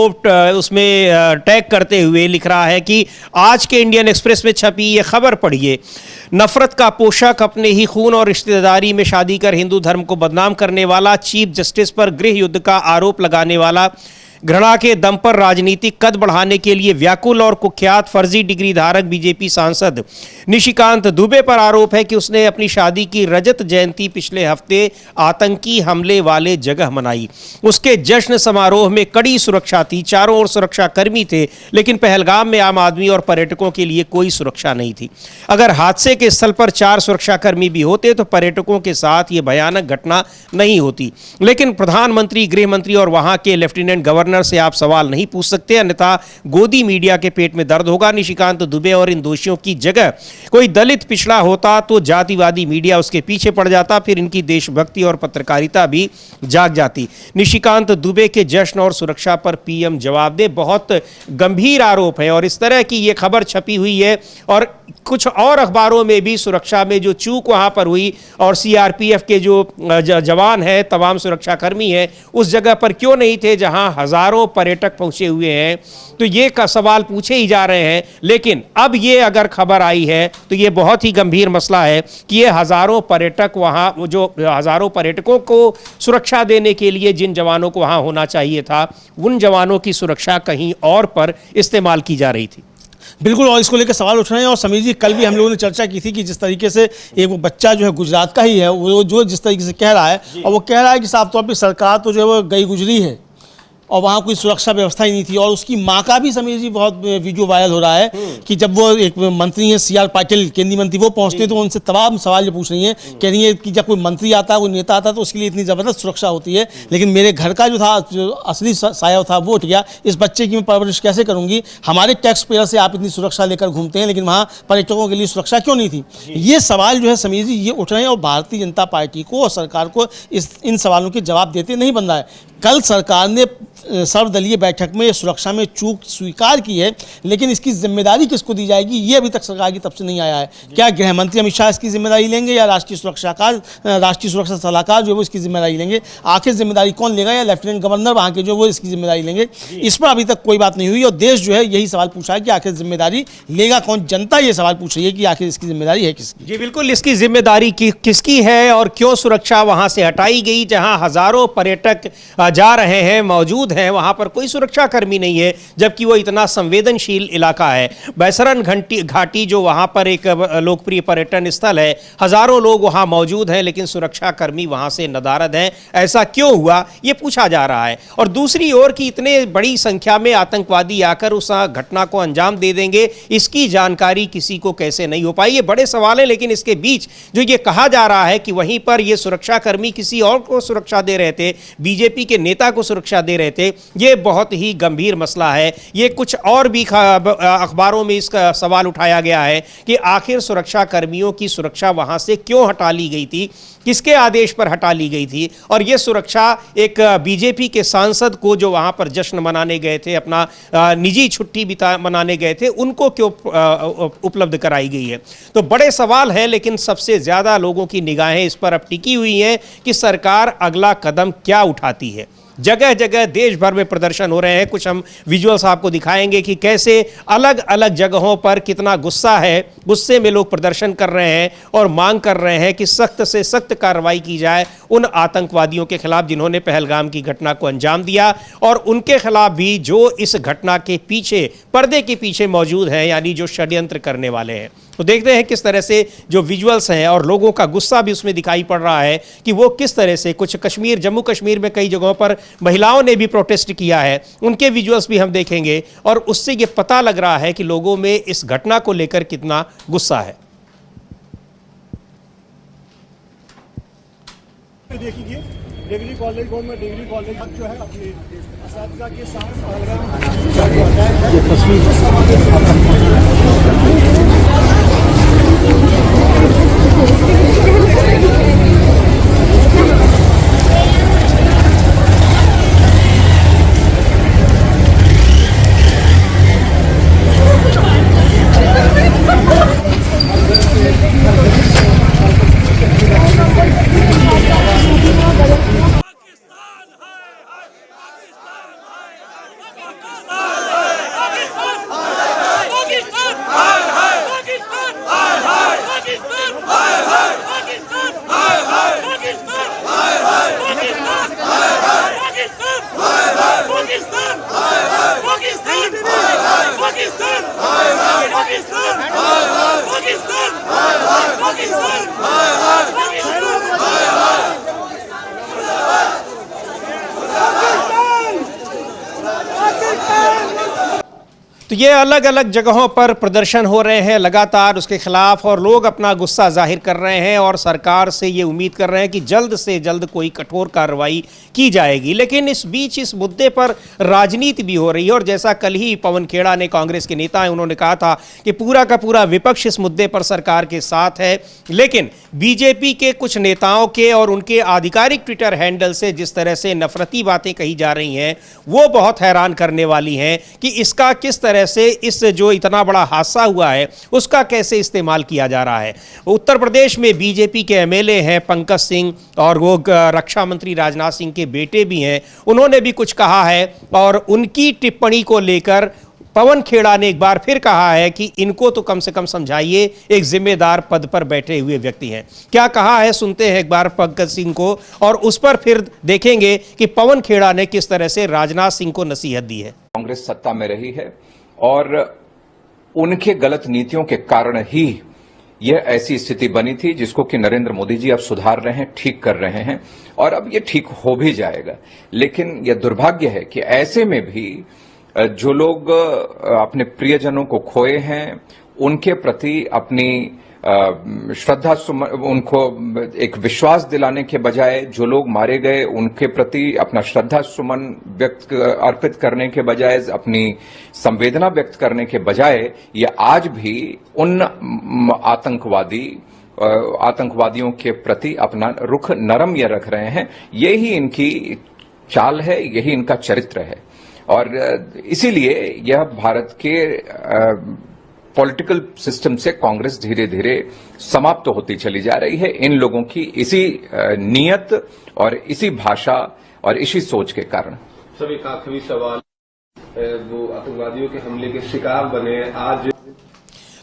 उसमें टैग करते हुए लिख रहा है कि आज के इंडियन एक्सप्रेस में छपी ये खबर पढ़िए। नफरत का पोशाक, अपने ही खून और रिश्तेदारी में शादी कर हिंदू धर्म को बदनाम करने वाला, चीफ जस्टिस पर गृह युद्ध का आरोप लगाने वाला, घृणा के दम पर राजनीतिक कद बढ़ाने के लिए व्याकुल और कुख्यात फर्जी डिग्री धारक बीजेपी सांसद निशिकांत दुबे पर आरोप है कि उसने अपनी शादी की रजत जयंती पिछले हफ्ते आतंकी हमले वाले जगह मनाई। उसके जश्न समारोह में कड़ी सुरक्षा थी, चारों ओर सुरक्षा कर्मी थे, लेकिन पहलगाम में आम आदमी और पर्यटकों के लिए कोई सुरक्षा नहीं थी। अगर हादसे के स्थल पर 4 सुरक्षाकर्मी भी होते तो पर्यटकों के साथ ये भयानक घटना नहीं होती। लेकिन प्रधानमंत्री, गृह मंत्री और वहां के लेफ्टिनेंट गवर्नर से आप सवाल नहीं पूछ सकते, अन्यथा गोदी मीडिया के पेट में दर्द होगा। निशिकांत दुबे और इन दोषियों की जगह कोई दलित पिछड़ा होता तो जातिवादी मीडिया उसके पीछे पड़ जाता, फिर इनकी देशभक्ति और पत्रकारिता भी जाग जाती। निशिकांत दुबे के जश्न और सुरक्षा पर पीएम जवाब दे, बहुत गंभीर आरोप है और इस तरह की ये खबर छपी हुई है और कुछ और अखबारों में भी सुरक्षा में जो चूक वहां पर हुई और सीआरपीएफ के जो जवान है, तमाम सुरक्षाकर्मी हैं, उस जगह पर क्यों नहीं थे जहां हजारों पर्यटक पहुंचे हुए हैं। तो ये का सवाल पूछे ही जा रहे हैं। लेकिन अब ये अगर खबर आई है तो ये बहुत ही गंभीर मसला है कि ये हजारों पर्यटक वहां, जो हजारों पर्यटकों को सुरक्षा देने के लिए जिन जवानों को वहां होना चाहिए था, उन जवानों की सुरक्षा कहीं और पर इस्तेमाल की जा रही थी। बिल्कुल, और इसको लेकर सवाल उठ रहे हैं। और समीर जी, कल भी हम लोगों ने चर्चा की थी कि जिस तरीके से एक वो बच्चा जो है गुजरात का ही है, वो जो जिस तरीके से कह रहा है, और वो कह रहा है कि साफ तौर पे सरकार तो जो है वो गई गुजरी है और वहाँ कोई सुरक्षा व्यवस्था ही नहीं थी। और उसकी माँ का भी समीर जी बहुत वीडियो वायरल हो रहा है कि जब वो एक मंत्री हैं सीआर पाटिल, केंद्रीय मंत्री, वो पहुँचते हैं तो उनसे तमाम सवाल ये पूछ रही हैं, कह रही है कि जब कोई मंत्री आता है, कोई नेता आता है तो उसके लिए इतनी ज़बरदस्त सुरक्षा होती है, लेकिन मेरे घर का जो था, जो असली साया था, वो उठ गया। इस बच्चे की मैं परवरिश कैसे करूँगी? हमारे टैक्स पेयर से आप इतनी सुरक्षा लेकर घूमते हैं, लेकिन वहाँ पर्यटकों के लिए सुरक्षा क्यों नहीं थी? ये सवाल जो है समीर जी ये उठ रहे हैं और भारतीय जनता पार्टी को और सरकार को इन सवालों के जवाब देते नहीं बन रहा है। कल सरकार ने सर्वदलीय बैठक में सुरक्षा में चूक स्वीकार की है, लेकिन इसकी जिम्मेदारी किसको दी जाएगी ये अभी तक सरकार की तरफ से नहीं आया है। क्या गृह मंत्री अमित शाह इसकी जिम्मेदारी लेंगे या राष्ट्रीय सुरक्षा सलाहकार जो है वो इसकी जिम्मेदारी लेंगे? आखिर जिम्मेदारी कौन लेगा? या लेफ्टिनेंट गवर्नर वहाँ के जो वो इसकी जिम्मेदारी लेंगे? इस पर अभी तक कोई बात नहीं हुई और देश जो है यही सवाल पूछा है कि आखिर जिम्मेदारी लेगा कौन? जनता ये सवाल पूछ रही है कि आखिर इसकी जिम्मेदारी है किसकी? जी बिल्कुल, इसकी जिम्मेदारी किसकी है और क्यों सुरक्षा वहां से हटाई गई? जहां हजारों पर्यटक जा रहे हैं, मौजूद हैं, वहां पर कोई सुरक्षा कर्मी नहीं है, जबकि वो इतना संवेदनशील इलाका है। बैसरन घाटी जो वहां पर एक लोकप्रिय पर्यटन स्थल है, हजारों लोग वहां मौजूद हैं, लेकिन सुरक्षा कर्मी वहां से नदारद हैं। ऐसा क्यों हुआ ये पूछा जा रहा है। और दूसरी ओर की इतने बड़ी संख्या में आतंकवादी आकर उस घटना को अंजाम दे देंगे, इसकी जानकारी किसी को कैसे नहीं हो पाई? ये बड़े सवाल है। लेकिन इसके बीच जो ये कहा जा रहा है कि वहीं पर ये सुरक्षा कर्मी किसी और को सुरक्षा दे रहे थे, बीजेपी के नेता को सुरक्षा दे रहे थे, ये बहुत ही गंभीर मसला है। ये कुछ और भी अखबारों में इसका सवाल उठाया गया है कि आखिर सुरक्षा कर्मियों की सुरक्षा वहां से क्यों हटा ली गई थी, किसके आदेश पर हटा ली गई थी, और ये सुरक्षा एक बीजेपी के सांसद को जो वहां पर जश्न मनाने गए थे, अपना निजी छुट्टी मनाने गए थे, उनको क्यों उपलब्ध कराई गई है? तो बड़े सवाल हैं। लेकिन सबसे ज्यादा लोगों की निगाहें इस पर अब टिकी हुई हैं कि सरकार अगला कदम क्या उठाती है। जगह जगह देश भर में प्रदर्शन हो रहे हैं। कुछ हम विजुअल्स आपको दिखाएंगे कि कैसे अलग अलग जगहों पर कितना गुस्सा है, गुस्से में लोग प्रदर्शन कर रहे हैं और मांग कर रहे हैं कि सख्त से सख्त कार्रवाई की जाए उन आतंकवादियों के खिलाफ जिन्होंने पहलगाम की घटना को अंजाम दिया, और उनके खिलाफ भी जो इस घटना के पीछे, पर्दे के पीछे मौजूद हैं, यानी जो षड्यंत्र करने वाले हैं। तो देखते हैं किस तरह से जो विजुअल्स हैं और लोगों का गुस्सा भी उसमें दिखाई पड़ रहा है कि वो किस तरह से कुछ कश्मीर, जम्मू कश्मीर में कई जगहों पर महिलाओं ने भी प्रोटेस्ट किया है, उनके विजुअल्स भी हम देखेंगे और उससे ये पता लग रहा है कि लोगों में इस घटना को लेकर कितना गुस्सा है। देखिए degree college, government degree college जो है अपने असातिज़ा के साथ तो ये अलग अलग जगहों पर प्रदर्शन हो रहे हैं लगातार उसके खिलाफ, और लोग अपना गुस्सा जाहिर कर रहे हैं और सरकार से ये उम्मीद कर रहे हैं कि जल्द से जल्द कोई कठोर कार्रवाई की जाएगी। लेकिन इस बीच इस मुद्दे पर राजनीति भी हो रही है, और जैसा कल ही पवन खेड़ा ने, कांग्रेस के नेता हैं, उन्होंने कहा था कि पूरा का पूरा विपक्ष इस मुद्दे पर सरकार के साथ है। लेकिन बीजेपी के कुछ नेताओं के और उनके आधिकारिक ट्विटर हैंडल से जिस तरह से नफरती बातें कही जा रही हैं वो बहुत हैरान करने वाली हैं कि इसका किस तरह से इस जो इतना बड़ा हादसा हुआ है उसका कैसे इस्तेमाल किया जा रहा है। उत्तर प्रदेश में बीजेपी के एमएलए हैं पंकज सिंह, और वो रक्षा मंत्री राजनाथ सिंह के बेटे भी हैं, उन्होंने भी कुछ कहा है, और उनकी टिप्पणी को लेकर पवन खेड़ा ने एक बार फिर कहा है कि इनको तो कम से कम समझाइए, एक जिम्मेदार पद पर बैठे हुए व्यक्ति हैं। क्या कहा है सुनते हैं एक बार पंकज सिंह को, और उस पर फिर देखेंगे कि पवन खेड़ा ने किस तरह से राजनाथ सिंह को नसीहत दी है। कांग्रेस सत्ता में रही है और उनके गलत नीतियों के कारण ही यह ऐसी स्थिति बनी थी जिसको कि नरेंद्र मोदी जी अब सुधार रहे हैं, ठीक कर रहे हैं, और अब ये ठीक हो भी जाएगा। लेकिन यह दुर्भाग्य है कि ऐसे में भी जो लोग अपने प्रियजनों को खोए हैं उनके प्रति अपनी श्रद्धा सुमन, उनको एक विश्वास दिलाने के बजाय, जो लोग मारे गए उनके प्रति अपना श्रद्धा सुमन अर्पित करने के बजाय, अपनी संवेदना व्यक्त करने के बजाय, ये आज भी उन आतंकवादियों के प्रति अपना रुख नरम ये रख रहे हैं। यही इनकी चाल है, यही इनका चरित्र है, और इसीलिए यह भारत के पॉलिटिकल सिस्टम से कांग्रेस धीरे धीरे समाप्त होती चली जा रही है, इन लोगों की इसी नियत और इसी भाषा और इसी सोच के कारण। सब एक आखिरी सवाल, वो आतंकवादियों के हमले के शिकार बने आज,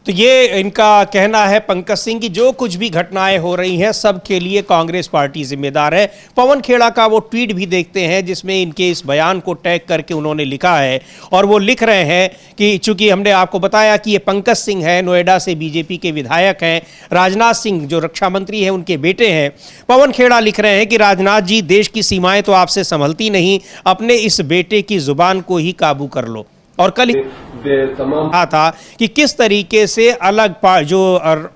तो ये इनका कहना है पंकज सिंह की जो कुछ भी घटनाएं हो रही हैं सब के लिए कांग्रेस पार्टी जिम्मेदार है। पवन खेड़ा का वो ट्वीट भी देखते हैं जिसमें इनके इस बयान को टैग करके उन्होंने लिखा है, और वो लिख रहे हैं कि चूंकि हमने आपको बताया कि ये पंकज सिंह है, नोएडा से बीजेपी के विधायक हैं, राजनाथ सिंह जो रक्षा मंत्री हैं उनके बेटे हैं। पवन खेड़ा लिख रहे हैं कि राजनाथ जी, देश की सीमाएं तो आपसे संभलती नहीं, अपने इस बेटे की जुबान को ही काबू कर लो। और कल कहा था कि किस तरीके से अलग जो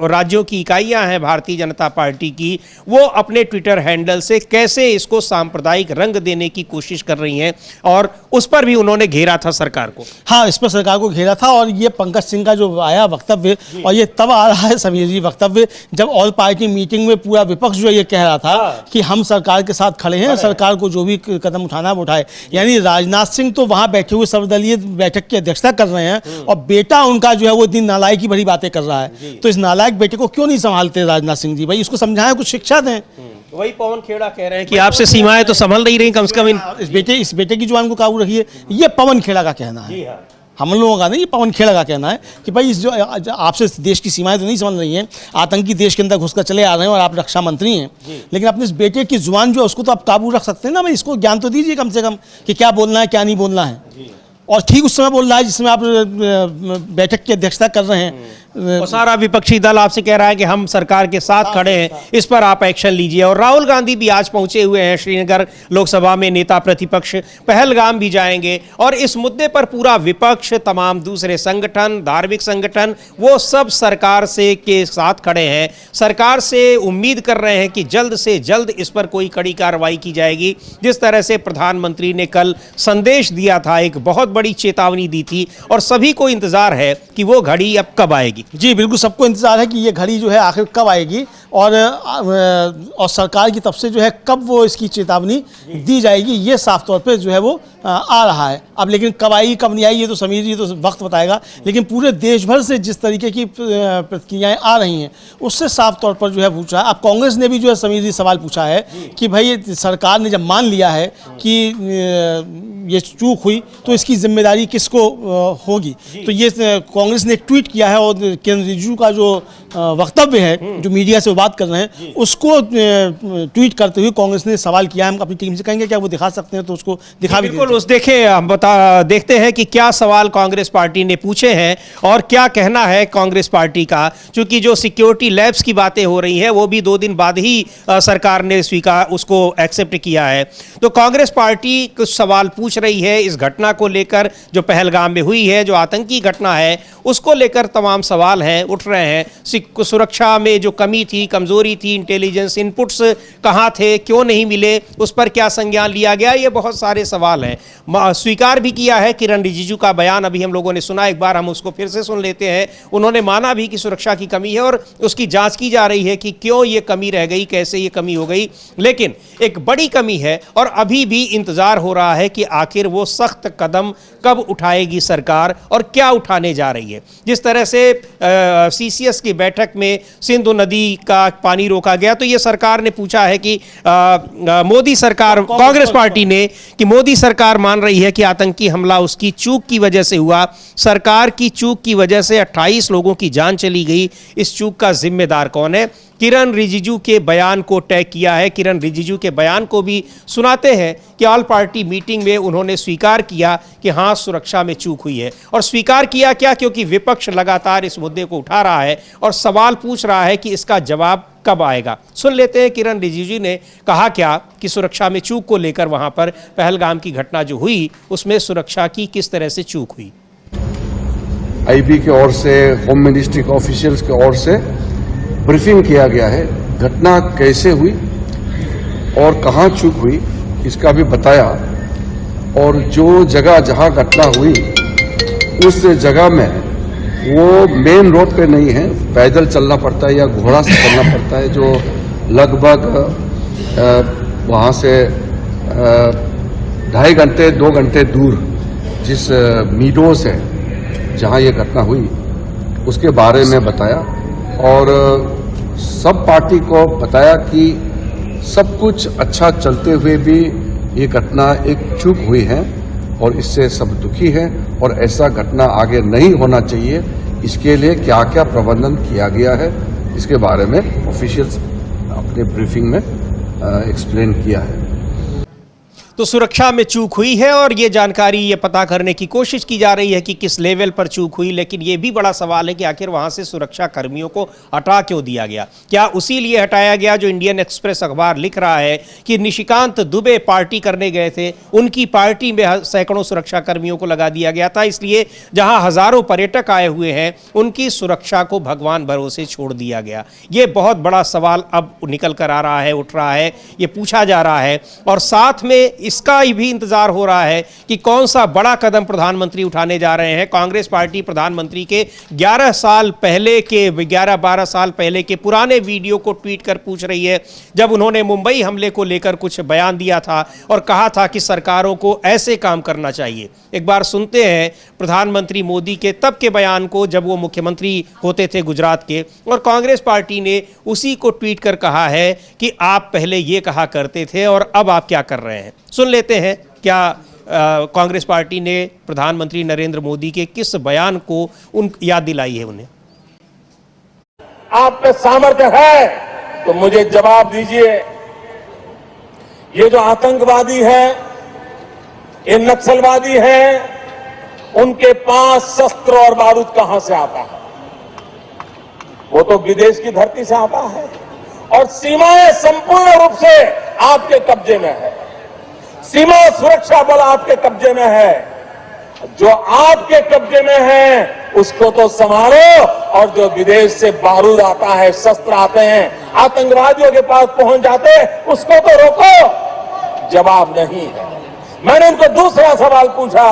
राज्यों की इकाइयां हैं भारतीय जनता पार्टी की, वो अपने ट्विटर हैंडल से कैसे इसको सांप्रदायिक रंग देने की कोशिश कर रही हैं, और उस पर भी उन्होंने घेरा था सरकार को। हाँ, इस पर सरकार को घेरा था, और ये पंकज सिंह का जो आया वक्तव्य, और ये तब आ रहा है समीर जी वक्तव्य जब ऑल पार्टी मीटिंग में पूरा विपक्ष जो ये कह रहा था कि हम सरकार के साथ खड़े हैं, सरकार को जो भी कदम उठाना है वो उठाए। यानी राजनाथ सिंह तो वहां बैठे हुए सर्वदलीय बैठक की अध्यक्षता कर रहे हैं, और बेटा उनका जो है वो इतनी नालायकी भरी बातें कर रहा है, तो इस नालायक बेटे को क्यों नहीं संभालते राजनाथ सिंह जी? भाई इसको समझाएं, कुछ शिक्षा दें। वही पवन खेड़ा कह रहे हैं कि आपसे सीमाएं तो संभल नहीं रही, कम से कम इस बेटे की जुबान को काबू रखिए। ये पवन खेड़ा का कहना है, हम लोगों का नहीं, ये पवन खेड़ा का कहना है कि भाई इस जो आपसे देश की सीमाएं तो नहीं समझ रही हैं, आतंकी देश के अंदर घुसकर चले आ रहे हैं और आप रक्षा मंत्री हैं, लेकिन अपने इस बेटे की जुबान जो है उसको तो आप काबू रख सकते हैं ना। भाई इसको ज्ञान तो दीजिए कम से कम कि क्या बोलना है क्या नहीं बोलना है। और ठीक उस समय बोल रहा है जिसमें आप बैठक की अध्यक्षता कर रहे हैं, और सारा विपक्षी दल आपसे कह रहा है कि हम सरकार के साथ खड़े हैं, इस पर आप एक्शन लीजिए। और राहुल गांधी भी आज पहुंचे हुए हैं श्रीनगर लोकसभा में, नेता प्रतिपक्ष पहलगाम भी जाएंगे, और इस मुद्दे पर पूरा विपक्ष, तमाम दूसरे संगठन, धार्मिक संगठन, वो सब सरकार से के साथ खड़े हैं। सरकार से उम्मीद कर रहे हैं कि जल्द से जल्द इस पर कोई कड़ी कार्रवाई की जाएगी। जिस तरह से प्रधानमंत्री ने कल संदेश दिया था, एक बहुत बड़ी चेतावनी दी थी, और सभी को इंतजार है कि वो घड़ी अब कब आएगी। जी बिल्कुल, सबको इंतजार है कि ये घड़ी जो है आखिर कब आएगी, और सरकार की तरफ से जो है कब वो इसकी चेतावनी दी जाएगी, ये साफ तौर पे जो है वो आ रहा है। अब लेकिन कब आई कब नहीं आई ये तो समीर जी तो वक्त बताएगा, लेकिन पूरे देश भर से जिस तरीके की प्रतिक्रियाएं आ रही हैं उससे साफ तौर पर जो है पूछा है। अब कांग्रेस ने भी जो है समीर जी सवाल पूछा है कि भाई सरकार ने जब मान लिया है कि ये चूक हुई तो इसकी जिम्मेदारी किसको होगी। तो ये कांग्रेस ने एक ट्वीट किया है, और किरण रिजिजू का जो वक्तव्य है जो मीडिया से वो बात कर रहे हैं उसको ट्वीट करते हुए कांग्रेस ने सवाल किया। हम अपनी टीम से कहेंगे क्या वो दिखा सकते हैं तो उसको दिखा भी बिल्कुल उस देखें, हम देखते हैं कि क्या सवाल कांग्रेस पार्टी ने पूछे हैं और क्या कहना है कांग्रेस पार्टी का। क्योंकि जो सिक्योरिटी लैब्स की बातें हो रही हैं वो भी 2 दिन बाद ही सरकार ने स्वीकार उसको एक्सेप्ट किया है। तो कांग्रेस पार्टी कुछ सवाल पूछ रही है इस घटना को लेकर जो पहलगाम में हुई है, जो आतंकी घटना है उसको लेकर तमाम सवाल हैं उठ रहे हैं। सुरक्षा में जो कमी थी, कमजोरी थी, इंटेलिजेंस इनपुट्स कहाँ थे, क्यों नहीं मिले, उस पर क्या संज्ञान लिया गया, ये बहुत सारे सवाल हैं। स्वीकार भी किया है किरण रिजिजू का बयान अभी हम लोगों ने सुना, एक बार हम उसको फिर से सुन लेते हैं। उन्होंने माना भी कि सुरक्षा की कमी है और उसकी जांच की जा रही है कि क्यों ये कमी रह गई, कैसे ये कमी हो गई। लेकिन एक बड़ी कमी है और अभी भी इंतजार हो रहा है कि आखिर वो सख्त कदम कब उठाएगी सरकार और क्या उठाने जा रही है। जिस तरह से सीसीएस की बैठक में सिंधु नदी का पानी रोका गया तो ये सरकार ने पूछा है कि मोदी सरकार, कांग्रेस पार्टी ने कि मोदी सरकार मान रही है कि आतंकी हमला उसकी चूक की वजह से हुआ, सरकार की चूक की वजह से 28 लोगों की जान चली गई, इस चूक का जिम्मेदार कौन है। किरण रिजिजू के बयान को टैग किया है। किरण रिजिजू के बयान को भी सुनाते हैं कि ऑल पार्टी मीटिंग में उन्होंने स्वीकार किया कि हाँ सुरक्षा में चूक हुई है। और स्वीकार किया क्या, क्योंकि विपक्ष लगातार इस मुद्दे को उठा रहा है और सवाल पूछ रहा है कि इसका जवाब कब आएगा। सुन लेते हैं किरण रिजिजू ने कहा क्या कि सुरक्षा में चूक को लेकर वहां पर पहलगाम की घटना जो हुई उसमें सुरक्षा की किस तरह से चूक हुई। आईबी की ओर से, होम मिनिस्ट्री के ऑफिशियल्स की ओर से ब्रीफिंग किया गया है, घटना कैसे हुई और कहां चूक हुई इसका भी बताया। और जो जगह जहां घटना हुई उस जगह में वो मेन रोड पे नहीं है, पैदल चलना पड़ता है या घोड़ा से चलना पड़ता है, जो लगभग वहां से 2.5 घंटे 2 घंटे दूर जिस मीडोस है जहां ये घटना हुई उसके बारे में बताया। और सब पार्टी को बताया कि सब कुछ अच्छा चलते हुए भी ये घटना एक चूक हुई है और इससे सब दुखी है और ऐसा घटना आगे नहीं होना चाहिए। इसके लिए क्या क्या प्रबंधन किया गया है इसके बारे में ऑफिशियल्स अपने ब्रीफिंग में एक्सप्लेन किया है। तो सुरक्षा में चूक हुई है और ये जानकारी ये पता करने की कोशिश की जा रही है कि किस लेवल पर चूक हुई। लेकिन ये भी बड़ा सवाल है कि आखिर वहां से सुरक्षा कर्मियों को हटा क्यों दिया गया। क्या उसी लिए हटाया गया जो इंडियन एक्सप्रेस अखबार लिख रहा है कि निशिकांत दुबे पार्टी करने गए थे, उनकी पार्टी में सैकड़ों सुरक्षा कर्मियों को लगा दिया गया था, इसलिए जहां हजारों पर्यटक आए हुए हैं उनकी सुरक्षा को भगवान भरोसे छोड़ दिया गया। ये बहुत बड़ा सवाल अब निकल कर आ रहा है, उठ रहा है, ये पूछा जा रहा है। और साथ में इसका भी इंतजार हो रहा है कि कौन सा बड़ा कदम प्रधानमंत्री उठाने जा रहे हैं। कांग्रेस पार्टी प्रधानमंत्री के 11 साल पहले के 11-12 साल पहले के पुराने वीडियो को ट्वीट कर पूछ रही है, जब उन्होंने मुंबई हमले को लेकर कुछ बयान दिया था और कहा था कि सरकारों को ऐसे काम करना चाहिए। एक बार सुनते हैं प्रधानमंत्री मोदी के तब के बयान को जब वो मुख्यमंत्री होते थे गुजरात के, और कांग्रेस पार्टी ने उसी को ट्वीट कर कहा है कि आप पहले ये कहा करते थे और अब आप क्या कर रहे हैं। सुन लेते हैं क्या कांग्रेस पार्टी ने प्रधानमंत्री नरेंद्र मोदी के किस बयान को उन याद दिलाई है उन्हें। आप में सामर्थ्य है तो मुझे जवाब दीजिए, ये जो आतंकवादी है, ये नक्सलवादी है, उनके पास शस्त्र और बारूद कहां से आता है? वो तो विदेश की धरती से आता है और सीमाएं संपूर्ण रूप से आपके कब्जे में है। सीमा सुरक्षा बल आपके कब्जे में है। जो आपके कब्जे में है उसको तो संभालो, और जो विदेश से बारूद आता है, शस्त्र आते हैं, आतंकवादियों के पास पहुंच जाते उसको तो रोको। जवाब नहीं है। मैंने उनको दूसरा सवाल पूछा,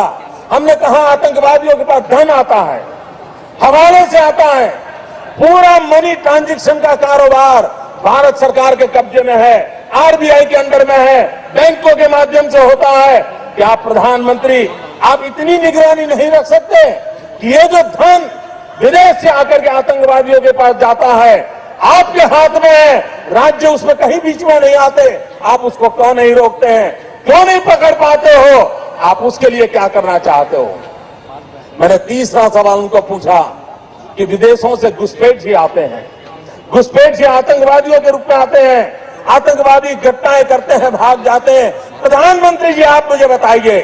हमने कहा आतंकवादियों के पास धन आता है, हवाले से आता है, पूरा मनी ट्रांजैक्शन का कारोबार भारत सरकार के कब्जे में है, आरबीआई के अंडर में है, बैंकों के माध्यम से होता है। क्या प्रधानमंत्री आप इतनी निगरानी नहीं रख सकते कि ये जो धन विदेश से आकर के आतंकवादियों के पास जाता है आपके हाथ में है, राज्य उसमें कहीं बीच में नहीं आते, आप उसको क्यों नहीं रोकते हैं, क्यों नहीं पकड़ पाते हो? आप उसके लिए क्या करना चाहते हो? मैंने तीसरा सवाल उनको पूछा, कि विदेशों से घुसपैठ ही आते हैं, घुसपैठ ही आतंकवादियों के रूप में आते हैं, आतंकवादी घटनाएं करते हैं, भाग जाते हैं। प्रधानमंत्री जी आप मुझे बताइए,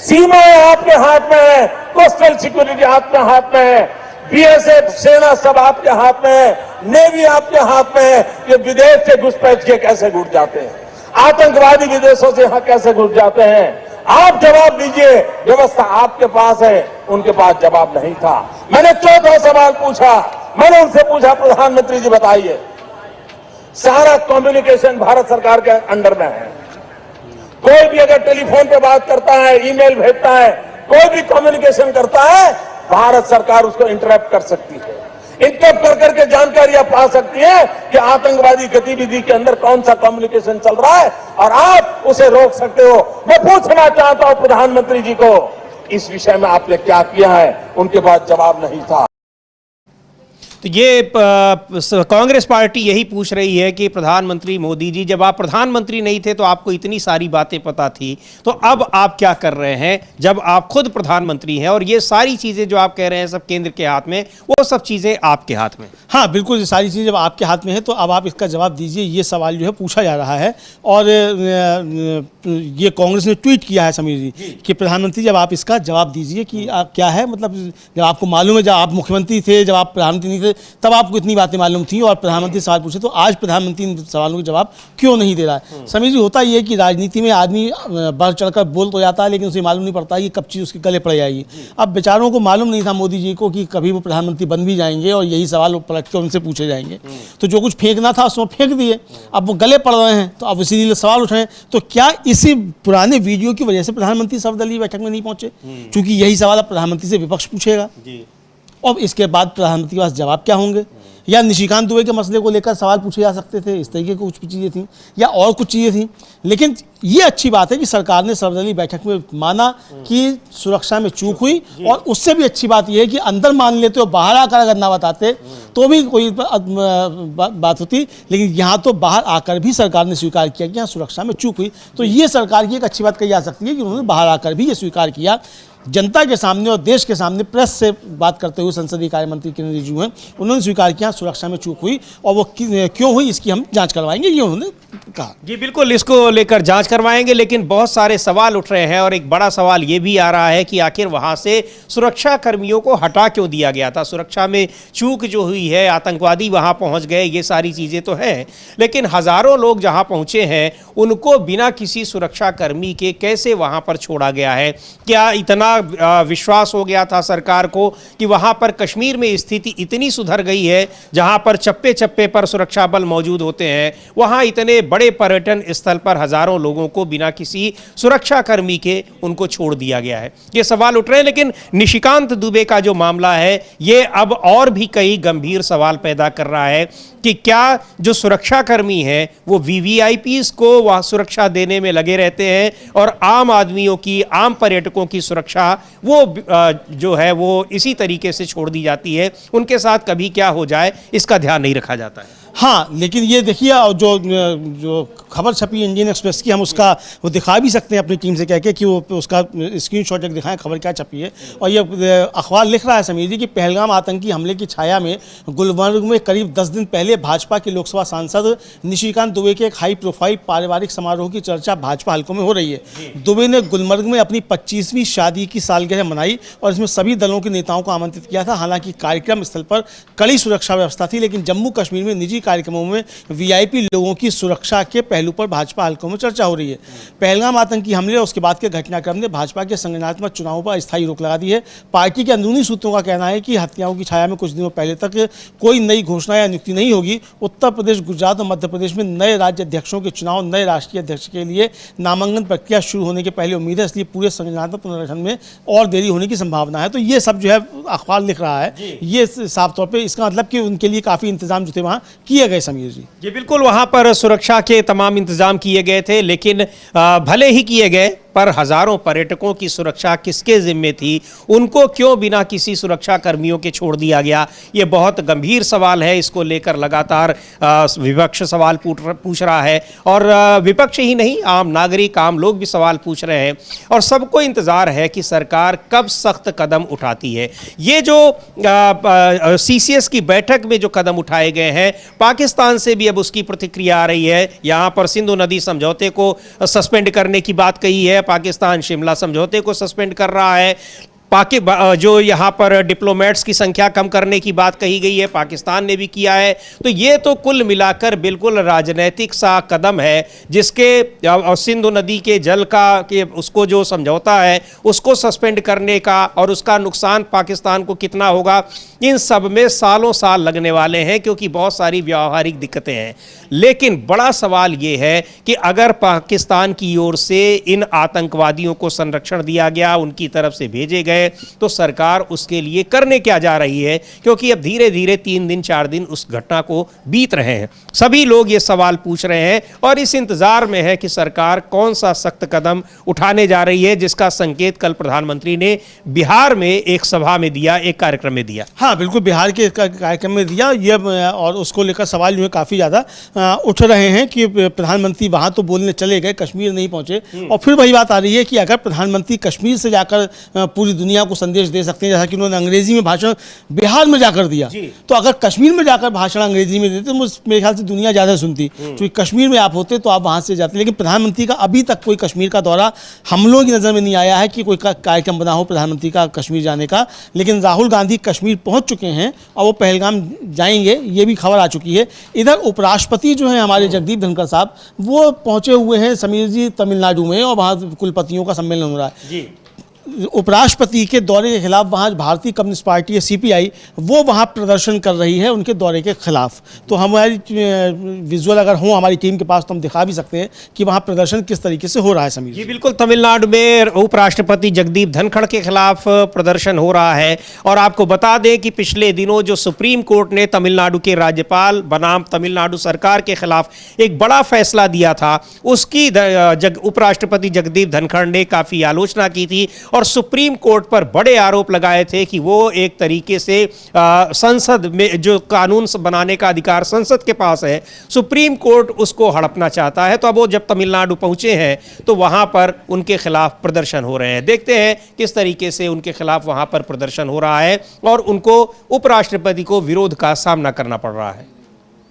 सीमाएं आपके हाथ में है, कोस्टल सिक्योरिटी आपके हाथ में है, बीएसएफ सेना सब आपके हाथ में है, नेवी आपके हाथ में है, ये विदेश से घुसपैठ के कैसे घुस जाते हैं, आतंकवादी विदेशों से यहां कैसे घुस जाते हैं? आप जवाब दीजिए। व्यवस्था आपके पास है, उनके पास जवाब नहीं था। मैंने चौथा सवाल पूछा, मैंने उनसे पूछा प्रधानमंत्री जी बताइए, सारा कम्युनिकेशन भारत सरकार के अंडर में है, कोई भी अगर टेलीफोन पे बात करता है, ईमेल भेजता है, कोई भी कम्युनिकेशन करता है, भारत सरकार उसको इंटरप्ट कर सकती है, इंटरप्ट कर करके जानकारियां पा सकती है कि आतंकवादी गतिविधि के अंदर कौन सा कम्युनिकेशन चल रहा है, और आप उसे रोक सकते हो। मैं पूछना चाहता हूं प्रधानमंत्री जी को, इस विषय में आपने क्या किया है? उनके पास जवाब नहीं था। तो ये कांग्रेस पार्टी यही पूछ रही है कि प्रधानमंत्री मोदी जी, जब आप प्रधानमंत्री नहीं थे तो आपको इतनी सारी बातें पता थी, तो अब आप क्या कर रहे हैं जब आप खुद प्रधानमंत्री हैं और ये सारी चीज़ें जो आप कह रहे हैं सब केंद्र के हाथ में, वो सब चीज़ें आपके हाथ में? हाँ बिल्कुल, ये सारी चीज़ें जब आपके हाथ में है तो अब आप इसका जवाब दीजिए, ये सवाल जो है पूछा जा रहा है। और ये कांग्रेस ने ट्वीट किया है समीर जी कि प्रधानमंत्री जब आप इसका जवाब दीजिए कि आप क्या है, मतलब जब आपको मालूम है, जब आप मुख्यमंत्री थे, जब आप प्रधानमंत्री नहीं थे, तब आपको इतनी बातें मालूम थी और प्रधानमंत्री सवाल पूछे, तो आज प्रधानमंत्री इन सवालों के जवाब क्यों नहीं दे रहा है? समीर जी, होता ये है कि राजनीति में आदमी बढ़ चढ़कर बोल तो जाता है, लेकिन उसे मालूम नहीं पड़ता कि कब चीज़ उसके गले पड़ जाएगी। अब बेचारों को मालूम नहीं था मोदी जी को कि कभी वो प्रधानमंत्री बन भी जाएंगे और यही सवाल पलट के उनसे पूछे जाएंगे, तो जो कुछ फेंकना था उसमें फेंक दिए, अब वो गले पड़ रहे हैं, तो अब इसीलिए सवाल उठ रहे हैं। तो क्या इसी पुराने वीडियो की वजह से प्रधानमंत्री सर्वदलीय बैठक में नहीं पहुंचे? क्योंकि यही सवाल अब प्रधानमंत्री से विपक्ष पूछेगा, अब इसके बाद प्रधानमंत्री के पास जवाब क्या होंगे? या निशिकांत दुबे के मसले को लेकर सवाल पूछे जा सकते थे, इस तरीके की कुछ चीज़ें थी या और कुछ चीज़ें थी। लेकिन ये अच्छी बात है कि सरकार ने सर्वदलीय बैठक में माना कि सुरक्षा में चूक हुई, और उससे भी अच्छी बात यह है कि अंदर मान लेते हो, बाहर आकर अगर ना बताते तो भी कोई बात होती, लेकिन यहाँ तो बाहर आकर भी सरकार ने स्वीकार किया कि यहाँ सुरक्षा में चूक हुई। तो ये सरकार की एक अच्छी बात कही जा सकती है कि उन्होंने बाहर आकर भी ये स्वीकार किया। जनता के सामने और देश के सामने प्रेस से बात करते हुए संसदीय कार्य मंत्री किरण रिजिजू हैं, उन्होंने स्वीकार किया सुरक्षा में चूक हुई, और वो क्यों हुई इसकी हम जांच करवाएंगे, ये उन्होंने कहा। जी बिल्कुल, इसको लेकर जांच करवाएंगे, लेकिन बहुत सारे सवाल उठ रहे हैं और एक बड़ा सवाल ये भी आ रहा है कि आखिर वहां से सुरक्षा कर्मियों को हटा क्यों दिया गया था? सुरक्षा में चूक जो हुई है, आतंकवादी वहां पहुंच गए, ये सारी चीज़ें तो हैं, लेकिन हज़ारों लोग जहां पहुंचे हैं उनको बिना किसी सुरक्षा कर्मी के कैसे वहां पर छोड़ा गया है? क्या इतना विश्वास हो गया था सरकार को कि वहां पर कश्मीर में स्थिति इतनी सुधर गई है, जहां पर चप्पे चप्पे पर सुरक्षा बल मौजूद होते हैं, वहां इतने बड़े पर्यटन स्थल पर हजारों लोगों को बिना किसी सुरक्षा कर्मी के उनको छोड़ दिया गया है? ये सवाल उठ रहे हैं। लेकिन निशिकांत दुबे का जो मामला है ये अब और भी कई गंभीर सवाल पैदा कर रहा है कि क्या जो सुरक्षा कर्मी हैं वो वीवीआईपीज़ को वह सुरक्षा देने में लगे रहते हैं और आम आदमियों की, आम पर्यटकों की सुरक्षा वो जो है वो इसी तरीके से छोड़ दी जाती है, उनके साथ कभी क्या हो जाए इसका ध्यान नहीं रखा जाता है? हाँ, लेकिन ये देखिए जो खबर छपी इंडियन एक्सप्रेस की, हम उसका वो दिखा भी सकते हैं अपनी टीम से कह के कि वो उसका स्क्रीनशॉट एक दिखाएं, खबर क्या छपी है। और ये अखबार लिख रहा है समीर जी कि पहलगाम आतंकी हमले की छाया में गुलमर्ग में करीब 10 दिन पहले भाजपा के लोकसभा सांसद निशिकांत दुबे के एक हाई प्रोफाइल पारिवारिक समारोह की चर्चा भाजपा हलकों में हो रही है। दुबे ने गुलमर्ग में अपनी 25वीं शादी की सालगिरह मनाई और इसमें सभी दलों के नेताओं को आमंत्रित किया था। हालांकि कार्यक्रम स्थल पर कड़ी सुरक्षा व्यवस्था थी, लेकिन जम्मू कश्मीर में निजी कार्यक्रमों में वीआईपी लोगों की सुरक्षा के पहलू पर भाजपा हलकों में चर्चा हो रही है। पहलगाम आतंकी हमले और उसके बाद के घटनाक्रम ने भाजपा के संगठनात्मक चुनावों पर अस्थायी रोक लगा दी है। पार्टी के अंदरूनी सूत्रों का कहना है कि हत्याओं की छाया में कुछ दिनों पहले तक कोई नई घोषणा या नियुक्ति नहीं होगी। उत्तर प्रदेश, गुजरात और मध्य प्रदेश में नए राज्य अध्यक्षों के चुनाव, नए राष्ट्रीय अध्यक्ष के लिए नामांकन प्रक्रिया शुरू होने के पहले उम्मीद है, इसलिए पूरे संगठनात्मक पुनर्गठन में और देरी होने की संभावना है। तो ये सब जो है अखबार लिख रहा है, ये साफ तौर पर इसका मतलब कि उनके लिए काफ़ी इंतजाम जो थे वहाँ किए गए समीर जी। जी बिल्कुल, वहाँ पर सुरक्षा के तमाम इंतजाम किए गए थे, लेकिन भले ही किए गए पर हजारों पर्यटकों की सुरक्षा किसके जिम्मे थी, उनको क्यों बिना किसी सुरक्षा कर्मियों के छोड़ दिया गया, ये बहुत गंभीर सवाल है। इसको लेकर लगातार विपक्ष सवाल पूछ रहा है और विपक्ष ही नहीं, आम नागरिक, आम लोग भी सवाल पूछ रहे हैं और सबको इंतजार है कि सरकार कब सख्त कदम उठाती है। ये जो सीसीएस की बैठक में जो कदम उठाए गए हैं, पाकिस्तान से भी अब उसकी प्रतिक्रिया आ रही है। यहां पर सिंधु नदी समझौते को सस्पेंड करने की बात कही है, पाकिस्तान शिमला समझौते को सस्पेंड कर रहा है, जो यहाँ पर डिप्लोमेट्स की संख्या कम करने की बात कही गई है, पाकिस्तान ने भी किया है। तो ये तो कुल मिलाकर बिल्कुल राजनीतिक सा कदम है, जिसके सिंधु नदी के जल का उसको जो समझौता है उसको सस्पेंड करने का और उसका नुकसान पाकिस्तान को कितना होगा, इन सब में सालों साल लगने वाले हैं, क्योंकि बहुत सारी व्यावहारिक दिक्कतें हैं। लेकिन बड़ा सवाल ये है कि अगर पाकिस्तान की ओर से इन आतंकवादियों को संरक्षण दिया गया, उनकी तरफ से भेजे गए, तो सरकार उसके लिए करने क्या जा रही है, क्योंकि अब धीरे धीरे 3 दिन 4 दिन उस घटना को बीत रहे हैं। सभी लोग ये सवाल पूछ रहे हैं और इस इंतजार में है कि सरकार कौन सा सख्त कदम उठाने जा रही है, जिसका संकेत कल प्रधानमंत्री ने बिहार में एक सभा में दिया, एक कार्यक्रम में दिया। हाँ बिल्कुल, बिहार के कार्यक्रम में दिया ये, और उसको लेकर सवाल जो है काफ़ी ज़्यादा उठ रहे हैं कि प्रधानमंत्री वहाँ तो बोलने चले गए, कश्मीर नहीं पहुँचे। और फिर वही बात आ रही है कि अगर प्रधानमंत्री कश्मीर से जाकर पूरी दुनिया को संदेश दे सकते हैं, जैसा कि उन्होंने अंग्रेजी में भाषण बिहार में जाकर दिया, तो अगर कश्मीर में जाकर भाषण अंग्रेजी में देते तो मेरे ख्याल से दुनिया ज़्यादा सुनती। क्योंकि कश्मीर में आप होते तो आप वहाँ से जाते, लेकिन प्रधानमंत्री का अभी तक कोई कश्मीर का दौरा हम लोगों की नज़र में नहीं आया है कि कोई कार्यक्रम बना हो प्रधानमंत्री का कश्मीर जाने का। लेकिन राहुल गांधी कश्मीर पहुँच चुके हैं और वो पहलगाम जाएंगे, ये भी खबर आ चुकी है। इधर उपराष्ट्रपति जो हैं हमारे जगदीप धनखड़ साहब, वो पहुँचे हुए हैं समीर जी तमिलनाडु में, और वहाँ कुलपतियों का सम्मेलन हो रहा है। उपराष्ट्रपति के दौरे के खिलाफ वहाँ भारतीय कम्युनिस्ट पार्टी सीपीआई वो वहाँ प्रदर्शन कर रही है उनके दौरे के खिलाफ। तो हमारी विजुअल अगर हो हमारी टीम के पास तो हम दिखा भी सकते हैं कि वहाँ प्रदर्शन किस तरीके से हो रहा है। समीर जी बिल्कुल, तमिलनाडु में उपराष्ट्रपति जगदीप धनखड़ के खिलाफ प्रदर्शन हो रहा है। और आपको बता दें कि पिछले दिनों जो सुप्रीम कोर्ट ने तमिलनाडु के राज्यपाल बनाम तमिलनाडु सरकार के खिलाफ एक बड़ा फैसला दिया था, उसकी उपराष्ट्रपति जगदीप धनखड़ ने काफ़ी आलोचना की थी और सुप्रीम कोर्ट पर बड़े आरोप लगाए थे कि वो एक तरीके से संसद में जो कानून बनाने का अधिकार संसद के पास है, सुप्रीम कोर्ट उसको हड़पना चाहता है। तो अब वो जब तमिलनाडु पहुंचे हैं तो वहां पर उनके खिलाफ प्रदर्शन हो रहे हैं। देखते हैं किस तरीके से उनके खिलाफ वहां पर प्रदर्शन हो रहा है और उनको उपराष्ट्रपति को विरोध का सामना करना पड़ रहा है।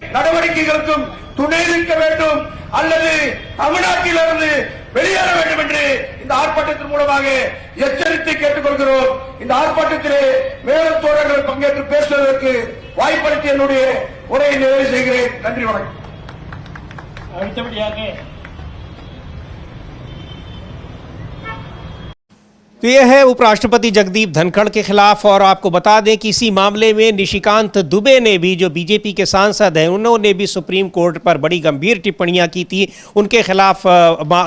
நடவடிக்கைகளுக்கும் துணை நிற்க வேண்டும் அல்லது தமிழ்நாட்டிலிருந்து வெளியேற வேண்டும் என்று இந்த ஆர்ப்பாட்டத்தின் மூலமாக எச்சரித்து கேட்டுக்கொள்கிறோம். இந்த ஆர்ப்பாட்டத்திலே மேலும் தோழர்கள் பங்கேற்று பேசுவதற்கு வாய்ப்பளித்து என்னுடைய உரையை நிறைவு செய்கிறேன். நன்றி, வணக்கம். तो यह है उपराष्ट्रपति जगदीप धनखड़ के खिलाफ। और आपको बता दें कि इसी मामले में निशिकांत दुबे ने भी, जो बीजेपी के सांसद हैं, उन्होंने भी सुप्रीम कोर्ट पर बड़ी गंभीर टिप्पणियां की थी। उनके खिलाफ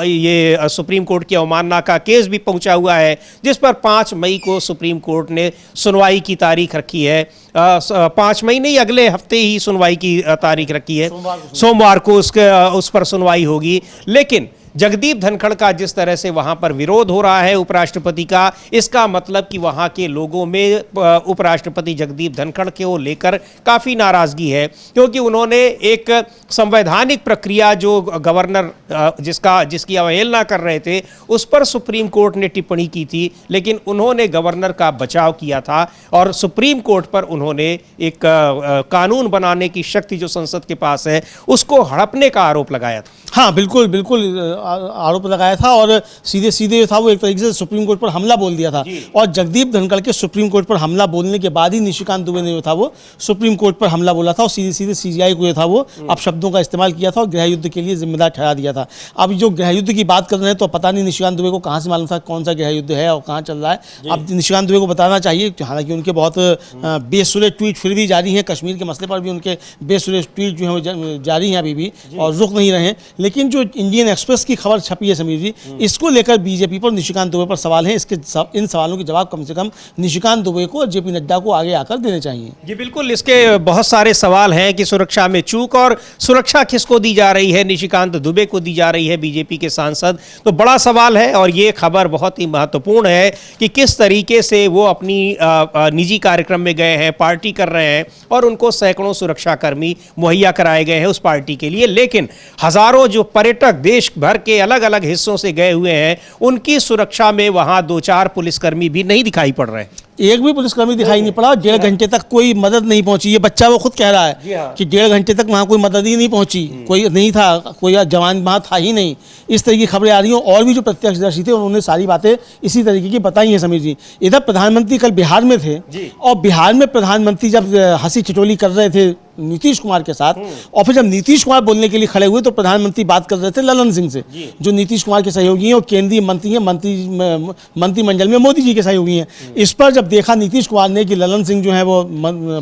ये सुप्रीम कोर्ट की अवमानना का केस भी पहुंचा हुआ है, जिस पर 5 मई को सुप्रीम कोर्ट ने सुनवाई की तारीख रखी है। 5 मई नहीं, अगले हफ्ते ही सुनवाई की तारीख रखी है, सोमवार को उस पर सुनवाई होगी। लेकिन जगदीप धनखड़ का जिस तरह से वहां पर विरोध हो रहा है उपराष्ट्रपति का, इसका मतलब कि वहां के लोगों में उपराष्ट्रपति जगदीप धनखड़ को लेकर काफ़ी नाराज़गी है, क्योंकि उन्होंने एक संवैधानिक प्रक्रिया जो गवर्नर जिसकी अवहेलना कर रहे थे, उस पर सुप्रीम कोर्ट ने टिप्पणी की थी। लेकिन उन्होंने गवर्नर का बचाव किया था और सुप्रीम कोर्ट पर उन्होंने एक कानून बनाने की शक्ति जो संसद के पास है उसको हड़पने का आरोप लगाया था। हाँ बिल्कुल बिल्कुल आरोप लगाया था और सीधे सीधे था वो एक तरीके से सुप्रीम कोर्ट पर हमला बोल दिया था। और जगदीप धनखड़ के सुप्रीम कोर्ट पर हमला बोलने के बाद ही निशिकांत दुबे ने जो था वो सुप्रीम कोर्ट पर हमला बोला था और सीधे सीधे सीजीआई को जो था वो अपशब्दों का इस्तेमाल किया था और गृह युद्ध के लिए जिम्मेदार ठहरा दिया था। अब जो गृह युद्ध की बात कर रहे हैं तो पता नहीं निशिकांत दुबे को कहाँ से मालूम था कौन सा गृह युद्ध है और कहाँ चल रहा है। अब निशिकांत दुबे को बताना चाहिए, हालांकि उनके बहुत बेसुरे ट्वीट फिर भी जारी हैं, कश्मीर के मसले पर भी उनके बेसुरे ट्वीट जो हैं वो जारी हैं अभी भी और रुक नहीं रहे हैं। लेकिन जो इंडियन एक्सप्रेस की खबर छपी है समीर जी, इसको लेकर बीजेपी पर निशिकांत दुबे पर सवाल है। इन सवालों के जवाब कम से कम निशिकांत दुबे को और जेपी नड्डा को आगे आकर देने चाहिए। जी बिल्कुल, इसके बहुत सारे सवाल हैं कि सुरक्षा में चूक, और सुरक्षा किसको दी जा रही है, निशिकांत दुबे को दी जा रही है बीजेपी के सांसद, तो बड़ा सवाल है। और ये खबर बहुत ही महत्वपूर्ण है कि किस तरीके से वो अपनी निजी कार्यक्रम में गए हैं, पार्टी कर रहे हैं, और उनको सैकड़ों सुरक्षाकर्मी मुहैया कराए गए हैं उस पार्टी के लिए, लेकिन हजारों जो पर्यटक देश भर के अलग अलग हिस्सों से गए हुए हैं, उनकी सुरक्षा में वहां 2-4 पुलिसकर्मी भी नहीं दिखाई पड़ रहे हैं। एक भी पुलिसकर्मी दिखाई नहीं पड़ा, 1.5 घंटे तक कोई मदद नहीं पहुंची। ये बच्चा वो खुद कह रहा है कि 1.5 घंटे तक वहाँ कोई मदद ही नहीं पहुंची, कोई नहीं था, कोई जवान वहाँ था ही नहीं। इस तरह की खबरें आ रही हैं, और भी जो प्रत्यक्षदर्शी थे उन्होंने सारी बातें इसी तरीके की बताई हैं समीर जी। इधर प्रधानमंत्री कल बिहार में थे, और बिहार में प्रधानमंत्री जब हंसी ठिठोली कर रहे थे नीतीश कुमार के साथ, और फिर जब नीतीश कुमार बोलने के लिए खड़े हुए तो प्रधानमंत्री बात कर रहे थे ललन सिंह से, जो नीतीश कुमार के सहयोगी हैं और केंद्रीय मंत्री हैं, मंत्रिमंडल में मोदी जी के सहयोगी हैं। इस पर जब देखा नीतीश कुमार ने कि ललन सिंह जो है वो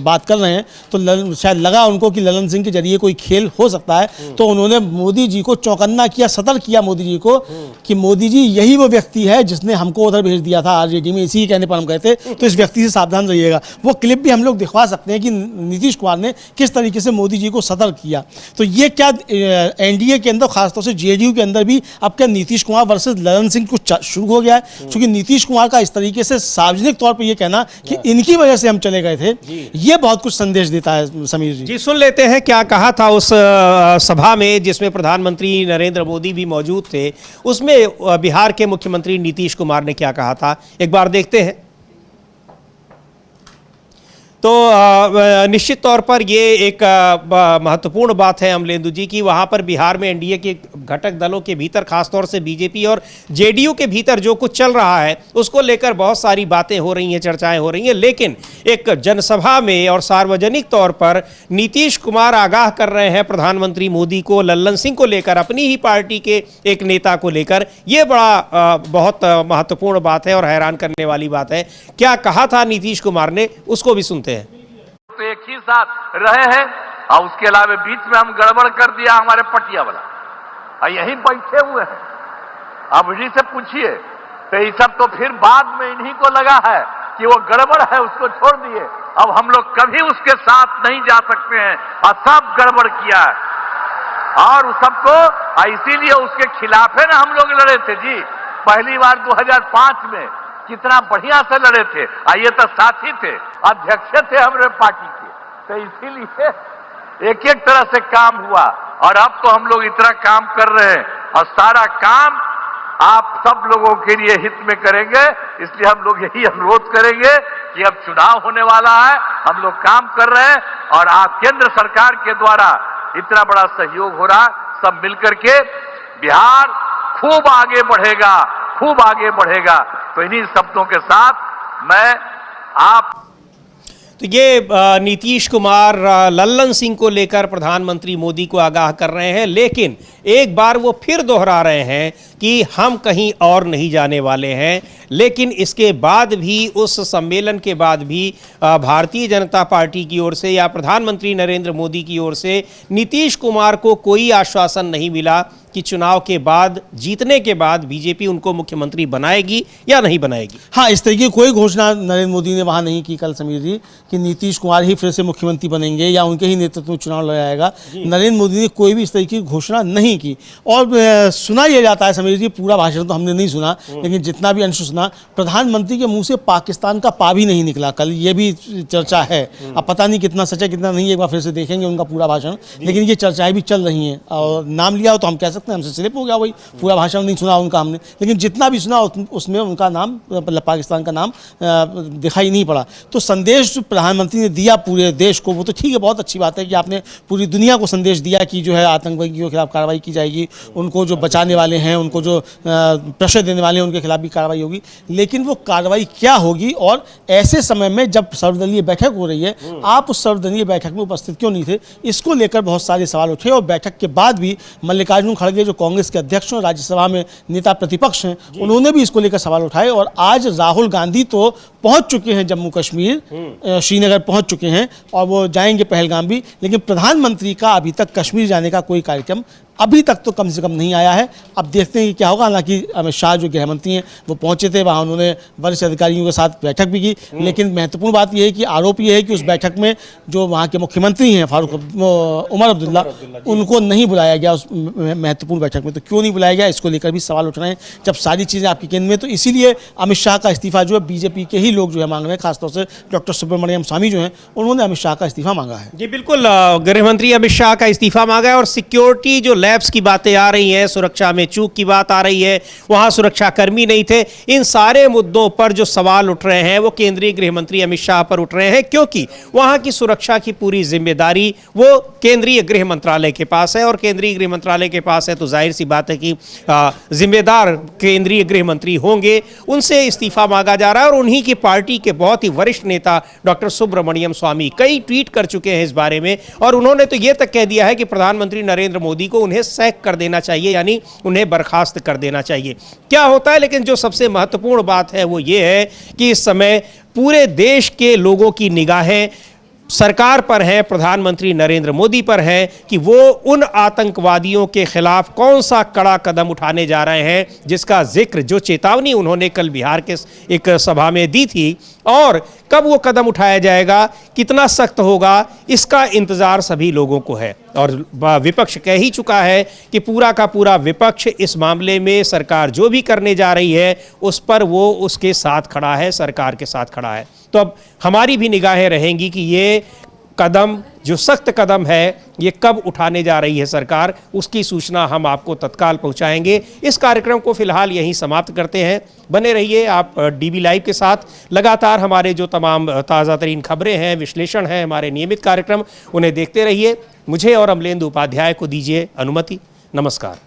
बात कर रहे हैं, तो शायद लगा उनको कि ललन सिंह के जरिए कोई खेल हो सकता है, तो उन्होंने मोदी जी को चौकन्ना किया, सतर्क किया मोदी जी को कि मोदी जी यही वो व्यक्ति है जिसने हमको उधर भेज दिया था आरजेडी में, इसी कहने पर हम गए थे, तो इस व्यक्ति से सावधान रहिएगा। वो क्लिप भी हम लोग दिखवा सकते हैं कि नीतीश कुमार ने किस तरीके से मोदी जी को सतर्क किया। तो ये क्या एनडीए के अंदर, खासतौर से जेडीयू के अंदर भी अब क्या नीतीश कुमार वर्सेस ललन सिंह कुछ शुरू हो गया है? क्योंकि नीतीश कुमार का इस तरीके से सार्वजनिक तौर पर यह कहना कि इनकी वजह से हम चले गए थे, ये बहुत कुछ संदेश देता है समीर जी। जी सुन लेते हैं क्या कहा था उस सभा में जिसमें प्रधानमंत्री नरेंद्र मोदी भी मौजूद थे। उसमें बिहार के मुख्यमंत्री नीतीश कुमार ने क्या कहा था, एक बार देखते हैं। तो निश्चित तौर पर ये एक महत्वपूर्ण बात है अमलेंदु जी की वहाँ पर बिहार में एनडीए के घटक दलों के भीतर, खासतौर से बीजेपी और जेडीयू के भीतर जो कुछ चल रहा है उसको लेकर बहुत सारी बातें हो रही हैं, चर्चाएं हो रही हैं, लेकिन एक जनसभा में और सार्वजनिक तौर पर नीतीश कुमार आगाह कर रहे हैं प्रधानमंत्री मोदी को लल्लन सिंह को लेकर, अपनी ही पार्टी के एक नेता को लेकर। ये बड़ा बहुत महत्वपूर्ण बात है और हैरान करने वाली बात है। क्या कहा था नीतीश कुमार ने, उसको भी सुनते हैं। तो एक ही साथ रहे हैं, और उसके अलावा बीच में हम गड़बड़ कर दिया हमारे पटिया वाला, और यहीं बैठे हुए हैं। अब इन्हीं से पूछिए, तो ये सब तो फिर बाद में इन्हीं को लगा है कि वो गड़बड़ है, उसको छोड़ दिए। अब हम लोग कभी उसके साथ नहीं जा सकते हैं, और सब गड़बड़ किया है, और उस सबको इसीलिए उसके खिलाफ है ना हम लोग लड़े थे जी। पहली बार 2005 में कितना बढ़िया से लड़े थे, ये तो साथी थे, अध्यक्ष थे हमारे पार्टी के, तो इसीलिए एक एक तरह से काम हुआ। और अब तो हम लोग इतना काम कर रहे हैं, और सारा काम आप सब लोगों के लिए हित में करेंगे। इसलिए हम लोग यही अनुरोध करेंगे कि अब चुनाव होने वाला है, हम लोग काम कर रहे हैं, और आप केंद्र सरकार के द्वारा इतना बड़ा सहयोग हो रहा, सब मिलकर के बिहार खूब आगे बढ़ेगा, खूब आगे बढ़ेगा। तो इन्हीं शब्दों के साथ मैं आप तो ये नीतीश कुमार लल्लन सिंह को लेकर प्रधानमंत्री मोदी को आगाह कर रहे हैं, लेकिन एक बार वो फिर दोहरा रहे हैं कि हम कहीं और नहीं जाने वाले हैं। लेकिन इसके बाद भी, उस सम्मेलन के बाद भी भारतीय जनता पार्टी की ओर से या प्रधानमंत्री नरेंद्र मोदी की ओर से नीतीश कुमार को कोई आश्वासन नहीं मिला कि चुनाव के बाद, जीतने के बाद बीजेपी उनको मुख्यमंत्री बनाएगी या नहीं बनाएगी। हाँ, इस तरीके की कोई घोषणा नरेंद्र मोदी ने वहाँ नहीं की कल समीर जी कि नीतीश कुमार ही फिर से मुख्यमंत्री बनेंगे या उनके ही नेतृत्व में चुनाव लड़ाएगा। नरेंद्र मोदी ने कोई भी इस तरीके की घोषणा नहीं की। और सुना यह जाता है समीर जी, पूरा भाषण तो हमने नहीं सुना, लेकिन जितना भी अंश सुना, प्रधानमंत्री के मुंह से पाकिस्तान का पा भी नहीं निकला कल। ये भी चर्चा है, अब पता नहीं कितना सच है कितना नहीं, एक बार फिर से देखेंगे उनका पूरा भाषण, लेकिन ये चर्चाएं भी चल रही हैं। और नाम लिया हो तो हम कह सकते हैं हमसे स्लिप हो गया, वही पूरा भाषण नहीं सुना उनका हमने, लेकिन जितना भी सुना उसमें उनका नाम, पाकिस्तान का नाम दिखाई नहीं पड़ा। तो संदेश प्रधानमंत्री ने दिया पूरे देश को, वो तो ठीक है, बहुत अच्छी बात है कि आपने पूरी दुनिया को संदेश दिया कि जो है आतंकवादियों के खिलाफ कार्रवाई की जाएगी, उनको जो बचाने वाले हैं, उनको जो प्रश्रय देने वाले हैं, उनके खिलाफ भी कार्रवाई होगी। लेकिन वो कार्रवाई क्या होगी, और ऐसे समय में जब सर्वदलीय बैठक हो रही है, आप उस सर्वदलीय बैठक में उपस्थित क्यों नहीं थे, इसको लेकर बहुत सारे सवाल उठे। और बैठक के बाद भी मल्लिकार्जुन खड़गे जो कांग्रेस के अध्यक्ष हैं, राज्यसभा में नेता प्रतिपक्ष हैं, उन्होंने भी इसको लेकर सवाल उठाए। और आज राहुल गांधी तो पहुंच चुके हैं जम्मू कश्मीर, श्रीनगर पहुंच चुके हैं, और वो जाएंगे पहलगाम भी, लेकिन प्रधानमंत्री का अभी तक कश्मीर जाने का कोई कार्यक्रम अभी तक तो कम से कम नहीं आया है। अब देखते हैं कि क्या होगा। हालांकि अमित शाह जो गृह मंत्री हैं वो पहुंचे थे, वहाँ उन्होंने वरिष्ठ अधिकारियों के साथ बैठक भी की, लेकिन महत्वपूर्ण बात यह है कि आरोप यह है कि उस बैठक में जो वहाँ के मुख्यमंत्री हैं उमर अब्दुल्ला, उनको नहीं बुलाया गया उस महत्वपूर्ण बैठक में। तो क्यों नहीं बुलाया गया, इसको लेकर भी सवाल उठ रहे हैं। जब सारी चीज़ें आपके केंद्र में, तो इसीलिए अमित शाह का इस्तीफा जो है बीजेपी के ही लोग जो है मांग रहे हैं, खासतौर से डॉक्टर सुब्रमण्यम स्वामी जो हैं उन्होंने अमित शाह का इस्तीफा मांगा है। जी बिल्कुल, गृह मंत्री अमित शाह का इस्तीफा मांगा है और सिक्योरिटी जो लैब्स की बातें आ रही हैं, सुरक्षा में चूक की बात आ रही है, वहां सुरक्षा कर्मी नहीं थे, इन सारे मुद्दों पर जो सवाल उठ रहे हैं वो केंद्रीय गृह मंत्री अमित शाह पर उठ रहे हैं, क्योंकि वहां की सुरक्षा की पूरी जिम्मेदारी वो केंद्रीय गृह मंत्रालय के पास है। और केंद्रीय गृह मंत्रालय के पास है तो जाहिर सी बात है कि जिम्मेदार केंद्रीय गृह मंत्री होंगे, उनसे इस्तीफा मांगा जा रहा है। और उन्हीं की पार्टी के बहुत ही वरिष्ठ नेता डॉक्टर सुब्रमण्यम स्वामी कई ट्वीट कर चुके हैं इस बारे में, और उन्होंने तो यह तक कह दिया है कि प्रधानमंत्री नरेंद्र मोदी को उन्हें सैक कर देना चाहिए, यानी उन्हें बर्खास्त कर देना चाहिए। क्या होता है, लेकिन जो सबसे महत्वपूर्ण बात है वो ये है कि इस समय पूरे देश के लोगों की निगाहें सरकार पर है, प्रधानमंत्री नरेंद्र मोदी पर है कि वो उन आतंकवादियों के खिलाफ कौन सा कड़ा कदम उठाने जा रहे हैं, जिसका जिक्र, जो चेतावनी उन्होंने कल बिहार के एक सभा में दी थी, और कब वो कदम उठाया जाएगा, कितना सख्त होगा, इसका इंतजार सभी लोगों को है। और विपक्ष कह ही चुका है कि पूरा का पूरा विपक्ष इस मामले में सरकार जो भी करने जा रही है उस पर वो उसके साथ खड़ा है, सरकार के साथ खड़ा है। तो अब हमारी भी निगाहें रहेंगी कि ये कदम, जो सख्त कदम है, ये कब उठाने जा रही है सरकार, उसकी सूचना हम आपको तत्काल पहुंचाएंगे। इस कार्यक्रम को फिलहाल यहीं समाप्त करते हैं। बने रहिए आप डीबी लाइव के साथ। लगातार हमारे जो तमाम ताज़ा तरीन खबरें हैं, विश्लेषण हैं, हमारे नियमित कार्यक्रम, उन्हें देखते रहिए। मुझे और अमलेंदु उपाध्याय को दीजिए अनुमति। नमस्कार।